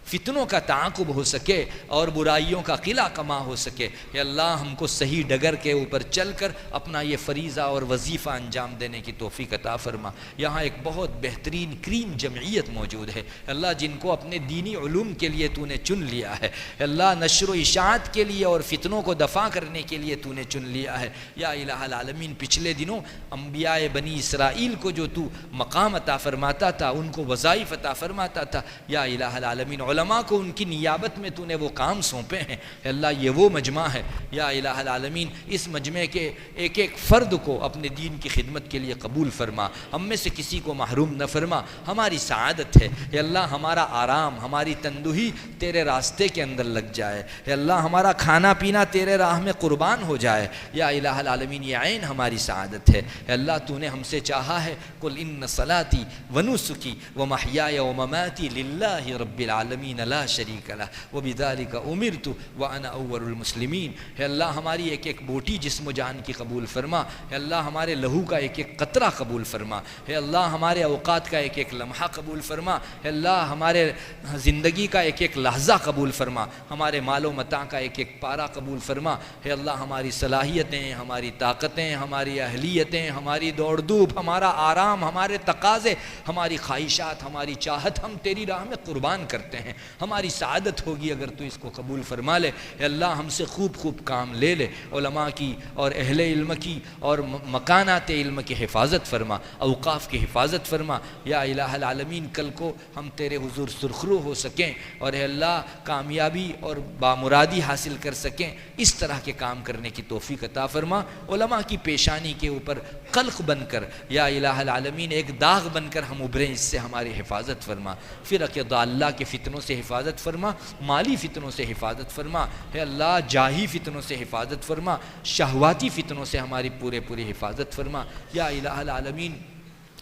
فتنوں کا تعاقب ہو سکے اور برائیوں کا قلعہ کما ہو سکے۔ اے اللہ ہم کو صحیح ڈگر کے اوپر چل کر اپنا یہ فریضہ اور وظیفہ انجام دینے کی توفیق عطا فرما۔ یہاں ایک بہت بہترین کریم جمعیت موجود ہے اللہ، جن کو اپنے دینی علوم کے لیے تو نے چن لیا ہے۔ اے اللہ نشر و اشاعت کے لیے اور فتنوں کو دفع کرنے کے لیے تو نے چن لیا ہے۔ یا الہ العالمین پچھلے دنوں انبیاء بنی اسرائیل کو جو تو مقام عطا فرماتا تھا، ان کو وظائف عطا فرماتا تھا، یا الہ العالمین علماء کو ان کی نیابت میں تو نے وہ کام سونپے ہیں۔ اے اللہ یہ وہ مجمع ہے، یا الہ العالمین اس مجمع کے ایک ایک فرد کو اپنے دین کی خدمت کے لیے قبول فرما، ہم میں سے کسی کو محروم نہ فرما۔ ہماری سعادت ہے اے اللہ، ہمارا آرام، ہماری تندہی تیرے راستے کے اندر لگ جائے۔ اے اللہ ہمارا کھانا پینا تیرے راہ میں قربان ہو جائے۔ یا الہ العالمین یہ عین ہماری سعادت ہے۔ اے اللہ تو نے ہم سے چاہا ہے قل ان صلاتی ونسکی ومحیای ومماتی للہ رب العالمین لا شریک لہ وبذالک امرت وانا اول المسلمین۔ اے اللہ ہماری ایک ایک بوٹی جسم و جان کی قبول فرما۔ اے اللہ ہمارے لہو کا ایک ایک قطرہ قبول فرما۔ اے اللہ ہمارے اوقات کا ایک ایک لمحہ قبول فرما۔ اے اللہ ہمارے زندگی کا ایک ایک لحظہ قبول فرما، ہمارے مال و متاع کا ایک ایک پارہ قبول فرما۔ اے اللہ ہماری صلاحیتیں، ہماری طاقتیں، ہماری اہلیتیں، ہماری دوڑ دھوپ، ہمارا آرام، ہمارے تقاضے، ہماری خواہشات، ہماری چاہت ہم تیری راہ میں قربان کرتے ہیں۔ ہماری سعادت ہوگی اگر تو اس کو قبول فرما لے۔ اے اللہ ہم سے خوب خوب کام لے لے، علماء کی اور اہل علم کی اور مکانات علم کی حفاظت فرما، اوقاف کی حفاظت فرما۔ یا الہ العالمین کل کو ہم تیرے حضور سرخرو ہو سکیں اور اے اللہ کامیابی اور بامرادی حاصل کر سکیں، اس طرح کے کام کرنے کی توفیق عطا فرما۔ علماء کی پیشانی کے اوپر قلق بن کر یا الہ العالمین ایک داغ بن کر ہم ابھریں، اس سے ہماری حفاظت فرما۔ فرق ضالہ کے فتنوں سے حفاظت فرما، مالی فتنوں سے حفاظت فرما۔ اے اللہ جاہی فتنوں سے حفاظت فرما، شہواتی فتنوں سے ہماری پوری حفاظت فرما۔ یا الہ العالمین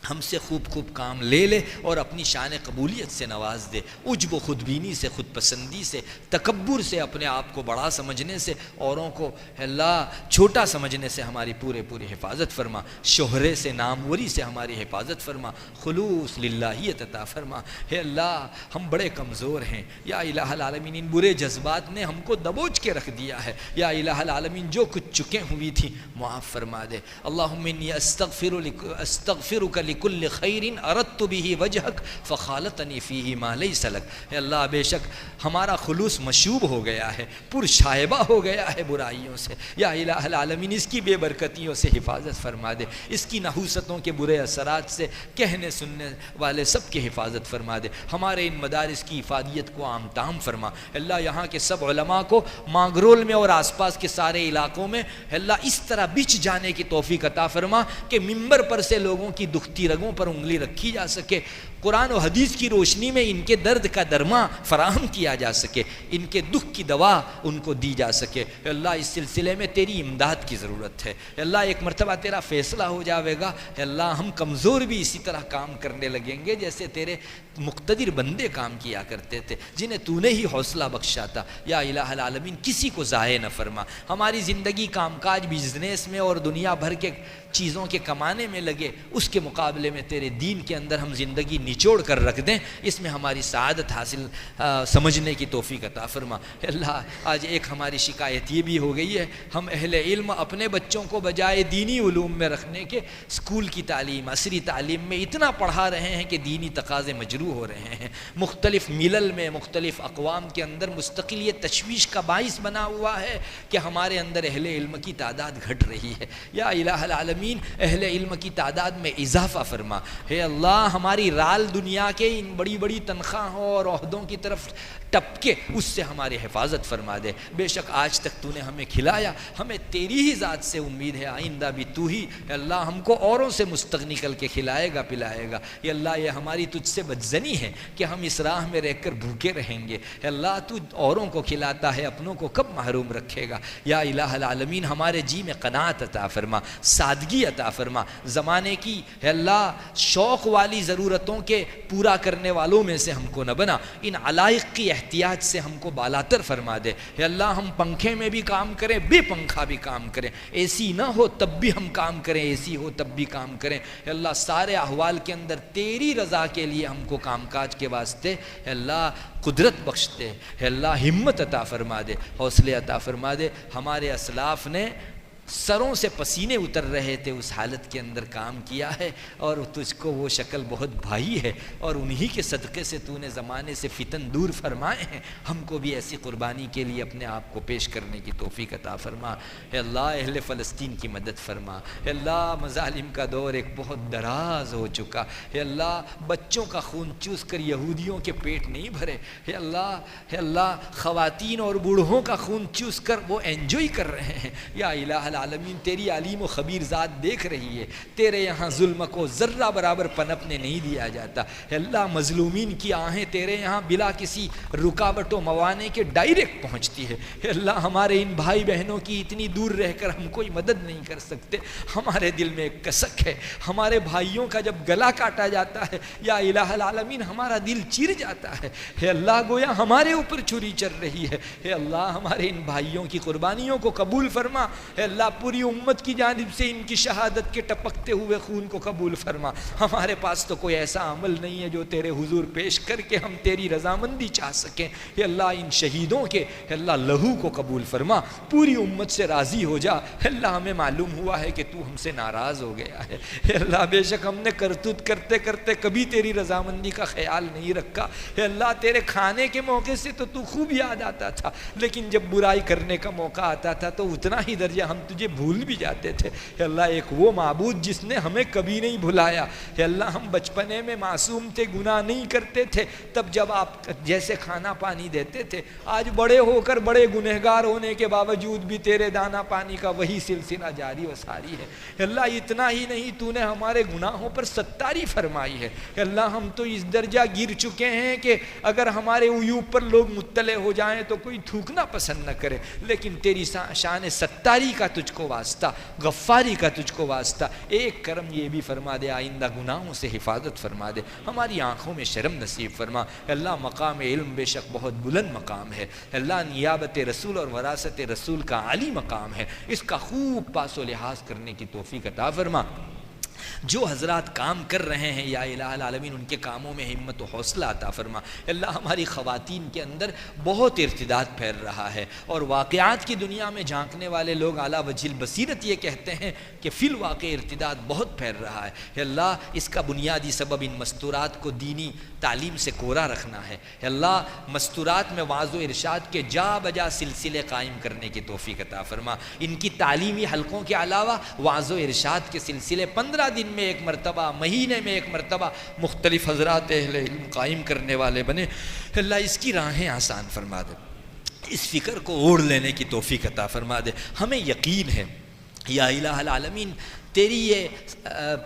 ہم سے خوب خوب کام لے لے اور اپنی شان قبولیت سے نواز دے، عجب و خودبینی سے، خود پسندی سے، تکبر سے، اپنے آپ کو بڑا سمجھنے سے، اوروں کو اللہ چھوٹا سمجھنے سے ہماری پوری حفاظت فرما، شہرے سے، ناموری سے ہماری حفاظت فرما، خلوص للہیت عطا فرما۔ اے اللہ ہم بڑے کمزور ہیں، یا الہ العالمین ان برے جذبات نے ہم کو دبوچ کے رکھ دیا ہے۔ یا الہ العالمین جو کچھ چکے ہوئی تھی معاف فرما دے۔ اللہم انی استغفرک لکل خیر اردت به وجہک فخالطنی فیہ ما لیس لک۔ اے اللہ بے شک ہمارا خلوص مشوب ہو گیا ہے، پر شائبہ ہو گیا ہے برائیوں سے۔ یا الہ العالمین اس کی بے برکتیوں سے حفاظت فرما دے، اس کی نحوستوں کے برے اثرات سے کہنے سننے والے سب کی حفاظت فرما دے۔ ہمارے ان مدارس کی افادیت کو عام تام فرما۔ اللہ یہاں کے سب علماء کو مانگرول میں اور آس پاس کے سارے علاقوں میں اللہ اس طرح بچ جانے کی توفیق عطا فرما کہ ممبر پر سے لوگوں کی دکھتی رگوں پر انگلی رکھی جا سکے، قرآن و حدیث کی روشنی میں ان کے درد کا درما فراہم کیا جا سکے، ان کے دکھ کی دوا ان کو دی جا سکے۔ اے اللہ اس سلسلے میں تیری امداد کی ضرورت ہے۔ اے اللہ ایک مرتبہ تیرا فیصلہ ہو جاوے گا، اے اللہ ہم کمزور بھی اسی طرح کام کرنے لگیں گے جیسے تیرے مقتدر بندے کام کیا کرتے تھے، جنہیں تو نے ہی حوصلہ بخشا تھا۔ یا الہ العالمین کسی کو ضائع نہ فرما، ہماری زندگی کام کاج بزنس میں اور دنیا بھر کے چیزوں کے کمانے میں لگے، اس کے مقابلے میں تیرے دین کے اندر ہم زندگی نچوڑ کر رکھ دیں، اس میں ہماری سعادت حاصل سمجھنے کی توفیق عطا فرما۔ اللہ آج ایک ہماری شکایت یہ بھی ہو گئی ہے، ہم اہل علم اپنے بچوں کو بجائے دینی علوم میں رکھنے کے اسکول کی تعلیم، عصری تعلیم میں اتنا پڑھا رہے ہیں کہ دینی تقاضے مجروح ہو رہے ہیں۔ مختلف ملل میں، مختلف اقوام کے اندر مستقل یہ تشویش کا باعث بنا ہوا ہے کہ ہمارے اندر اہل علم کی تعداد گھٹ رہی ہے۔ یا الہ العالمین اہل علم کی تعداد میں اضافہ فرما۔ ہے اللہ ہماری رال دنیا کے ان بڑی بڑی تنخواہوں اور عہدوں کی طرف ٹپ کے اس سے ہماری حفاظت فرما دے۔ بے شک آج تک تو نے ہمیں کھلایا، ہمیں تیری ہی ذات سے امید ہے، آئندہ بھی تو ہی اللہ ہم کو اوروں سے مستغنی کر کے کھلائے گا پلائے گا۔ یا اللہ یہ ہماری تجھ سے بدزنی ہے کہ ہم اس راہ میں رہ کر بھوکے رہیں گے۔ یا اللہ تو اوروں کو کھلاتا ہے، اپنوں کو کب محروم رکھے گا۔ یا الہ العالمین ہمارے جی میں قناعت عطا فرما، سادگی عطا فرما، زمانے کی ہے اللہ شوق والی ضرورتوں کے پورا کرنے والوں میں سے ہم کو نہ بنا، ان علائق کی احتیاج سے ہم کو بالاتر فرما دے۔ ہے اللہ ہم پنکھے میں بھی کام کریں، بے پنکھا بھی کام کریں، اے سی نہ ہو تب بھی ہم کام کریں، اے سی ہو تب بھی کام کریں۔ ہے اللہ سارے احوال کے اندر تیری رضا کے لیے ہم کو کام کاج کے واسطے ہے اللہ قدرت بخش دے، ہے اللہ ہمت عطا فرما دے، حوصلے عطا فرما دے۔ ہمارے اسلاف نے سروں سے پسینے اتر رہے تھے، اس حالت کے اندر کام کیا ہے، اور تجھ کو وہ شکل بہت بھائی ہے، اور انہی کے صدقے سے تو نے زمانے سے فتن دور فرمائے ہیں۔ ہم کو بھی ایسی قربانی کے لیے اپنے آپ کو پیش کرنے کی توفیق عطا فرما۔ اے اللہ اہل فلسطین کی مدد فرما۔ اے اللہ مظالم کا دور ایک بہت دراز ہو چکا، اے اللہ بچوں کا خون چوس کر یہودیوں کے پیٹ نہیں بھرے، اے اللہ خواتین اور بوڑھوں کا خون چوس کر وہ انجوائے کر رہے ہیں۔ یا الہ العالمین تیری علیم و خبیر ذات دیکھ رہی ہے، تیرے یہاں ظلم کو ذرہ برابر پنپنے نہیں دیا جاتا۔ اے اللہ مظلومین کی آہیں تیرے یہاں بلا کسی رکاوٹ و موانع کے ڈائریکٹ پہنچتی ہے۔ اے اللہ ہمارے ان بھائی بہنوں کی اتنی دور رہ کر ہم کوئی مدد نہیں کر سکتے، ہمارے دل میں ایک کسک ہے، ہمارے بھائیوں کا جب گلا کاٹا جاتا ہے یا الہ العالمین ہمارا دل چیر جاتا ہے۔ اے اللہ گویا ہمارے اوپر چھری چل رہی ہے۔ اے اللہ ہمارے ان بھائیوں کی قربانیوں کو قبول فرما۔ اے اللہ پوری امت کی جانب سے ان کی شہادت کے ٹپکتے ہوئے خون کو قبول فرما۔ ہمارے پاس تو کوئی ایسا عمل نہیں ہے جو تیرے حضور پیش کر کے ہم تیری رضامندی چاہ سکیں۔ اے اللہ ان شہیدوں کے اے اللہ لہو کو قبول فرما، پوری امت سے راضی ہو جا۔ اے اللہ ہمیں معلوم ہوا ہے کہ تو ہم سے ناراض ہو گیا ہے۔ اے اللہ بے شک ہم نے کرتوت کرتے کرتے کبھی تیری رضامندی کا خیال نہیں رکھا۔ اے اللہ تیرے کھانے کے موقع سے تو خوب یاد آتا تھا، لیکن جب برائی کرنے کا موقع آتا تھا تو اتنا ہی درجہ ہم تجھے بھول بھی جاتے تھے۔ اے اللہ ایک وہ معبود جس نے ہمیں کبھی نہیں بھلایا۔ اے اللہ ہم بچپنے میں معصوم تھے، گناہ نہیں کرتے تھے، تب جب آپ جیسے کھانا پانی دیتے تھے، آج بڑے ہو کر بڑے گنہگار ہونے کے باوجود بھی تیرے دانا پانی کا وہی سلسلہ جاری و ساری ہے۔ اے اللہ اتنا ہی نہیں تو نے ہمارے گناہوں پر ستاری فرمائی ہے۔ اے اللہ ہم تو اس درجہ گر چکے ہیں کہ اگر ہمارے عیوب پر لوگ مطلع ہو جائیں تو کوئی تھوکنا پسند نہ کرے، لیکن تیری شان ستاری کا تجھ کو واسطہ، غفاری کا تجھ کو واسطہ، ایک کرم یہ بھی فرما دے آئندہ گناہوں سے حفاظت فرما دے، ہماری آنکھوں میں شرم نصیب فرما۔ اللہ مقام علم بے شک بہت بلند مقام ہے، اللہ نیابت رسول اور وراثت رسول کا عالی مقام ہے، اس کا خوب پاس و لحاظ کرنے کی توفیق عطا فرما۔ جو حضرات کام کر رہے ہیں یا الہ العالمین ان کے کاموں میں ہمت و حوصلہ عطا فرما۔ اللہ ہماری خواتین کے اندر بہت ارتداد پھیل رہا ہے، اور واقعات کی دنیا میں جھانکنے والے لوگ اعلیٰ وجہ البصیرت یہ کہتے ہیں کہ فی الواقع ارتداد بہت پھیل رہا ہے۔ اللہ اس کا بنیادی سبب ان مستورات کو دینی تعلیم سے کورا رکھنا ہے۔ اللہ مستورات میں وعظ و ارشاد کے جا بجا سلسلے قائم کرنے کی توفیق عطا فرما۔ ان کی تعلیمی حلقوں کے علاوہ وعظ و ارشاد کے سلسلے 15 دن میں ایک مرتبہ، مہینے میں ایک مرتبہ مختلف حضرات اہل علم قائم کرنے والے بنے۔ اللہ اس کی راہیں آسان فرما دے، اس فکر کو اوڑھ لینے کی توفیق عطا فرما دے۔ ہمیں یقین ہے یا الہ العالمین تیری یہ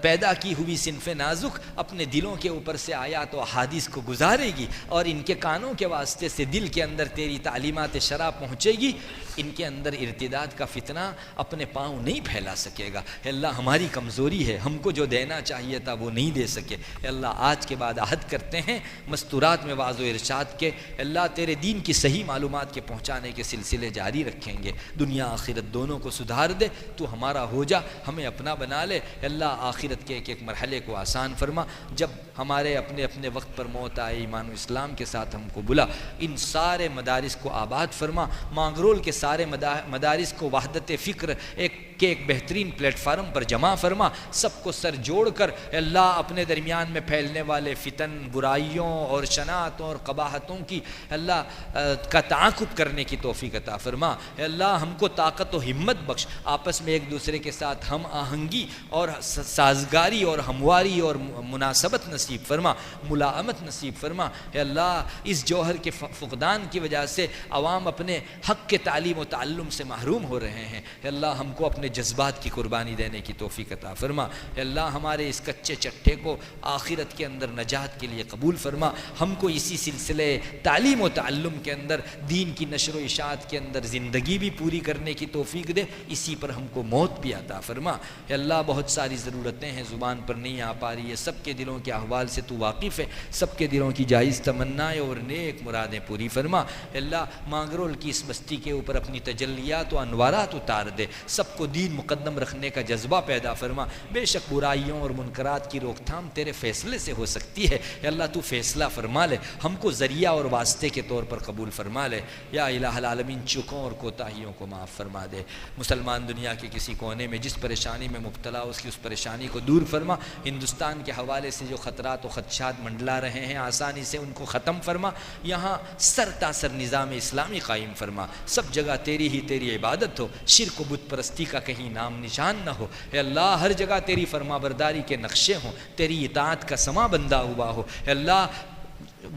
پیدا کی ہوئی صنف نازک اپنے دلوں کے اوپر سے آیات و احادیث کو گزارے گی، اور ان کے کانوں کے واسطے سے دل کے اندر تیری تعلیمات شرع پہنچے گی، ان کے اندر ارتداد کا فتنہ اپنے پاؤں نہیں پھیلا سکے گا۔ اے اللہ ہماری کمزوری ہے، ہم کو جو دینا چاہیے تھا وہ نہیں دے سکے۔ اے اللہ آج کے بعد عہد کرتے ہیں مستورات میں وعظ و ارشاد کے اے اللہ تیرے دین کی صحیح معلومات کے پہنچانے کے سلسلے جاری رکھیں گے، دنیا آخرت دونوں کو سدھار دے، تو ہمارا ہو جا، ہمیں اپنا بنا لے. اللہ آخرت کے ایک ایک مرحلے کو آسان فرما. جب ہمارے اپنے اپنے وقت پر موت آئے ایمان و اسلام کے ساتھ ہم کو بلا. ان سارے مدارس کو آباد فرما. مانگرول کے سارے مدارس کو وحدت فکر ایک بہترین پلیٹ فارم پر جمع فرما. سب کو سر جوڑ کر اللہ اپنے درمیان میں پھیلنے والے فتن، برائیوں اور شناعتوں اور قباحتوں کی اللہ کا تعاقب کرنے کی توفیق عطا فرما. اللہ ہم کو طاقت و ہمت بخش. آپس میں ایک دوسرے کے ساتھ ہم آہنگی اور سازگاری اور ہمواری اور مناسبت نصیب فرما، ملائمت نصیب فرما. اے اللہ اس جوہر کے فقدان کی وجہ سے عوام اپنے حق کے تعلیم و تعلم سے محروم ہو رہے ہیں. اے اللہ ہم کو اپنے جذبات کی قربانی دینے کی توفیق عطا فرما. اے اللہ ہمارے اس کچے چٹھے کو آخرت کے اندر نجات کے لیے قبول فرما. ہم کو اسی سلسلے تعلیم و تعلم کے اندر، دین کی نشر و اشاعت کے اندر زندگی بھی پوری کرنے کی توفیق دے، اسی پر ہم کو موت بھی عطا فرما. اے اللہ بہت ساری ضرورتیں ہیں زبان پر نہیں آ پا رہی ہے، سب کے دلوں کے احوال سے تو واقف ہے. سب کے دلوں کی جائز تمنائیں اور نیک مرادیں پوری فرما. اے اللہ مانگرول کی اس بستی کے اوپر اپنی تجلیات و انوارات اتار دے. سب کو دین مقدم رکھنے کا جذبہ پیدا فرما. بے شک برائیوں اور منکرات کی روک تھام تیرے فیصلے سے ہو سکتی ہے. اے اللہ تو فیصلہ فرما لے، ہم کو ذریعہ اور واسطے کے طور پر قبول فرما لے. یا الہ العالمین چکوں اور کوتاہیوں کو معاف فرما دے. مسلمان دنیا کے کسی کونے میں جس پریشانی میں مبتلا اس کی اس پریشانی کو دور فرما. ہندوستان کے حوالے سے جو خطرات و خدشات منڈلا رہے ہیں آسانی سے ان کو ختم فرما. یہاں سر تاثر نظام اسلامی قائم فرما. سب جگہ تیری عبادت ہو، شرک و بت پرستی کا کہیں نام نشان نہ ہو. اے اللہ ہر جگہ تیری فرما برداری کے نقشے ہوں، تیری اطاعت کا سما بندہ ہوا ہو. اے اللہ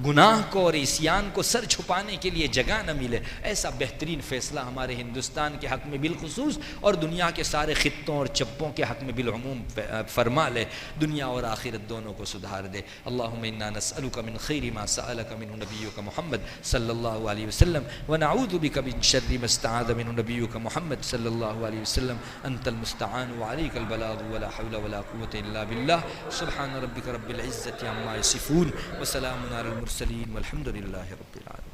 گناہ کو اور عصیان کو سر چھپانے کے لیے جگہ نہ ملے. ایسا بہترین فیصلہ ہمارے ہندوستان کے حق میں بالخصوص اور دنیا کے سارے خطوں اور چپوں کے حق میں بالعموم فرما لے. دنیا اور آخرت دونوں کو سدھار دے. اللہم انا نسألک من خیر ما سألک منہ نبیک محمد صلی اللہ علیہ وسلم ونعوذ بک من شر ما استعاذ منہ نبیک محمد صلی اللہ علیہ وسلم. انت المستعان وعلیک البلاغ ولا حول ولا قوة الا باللہ. سبحان ربک رب العزة عما یصفون وسلام علی المرسلین والحمد للہ رب العالمین.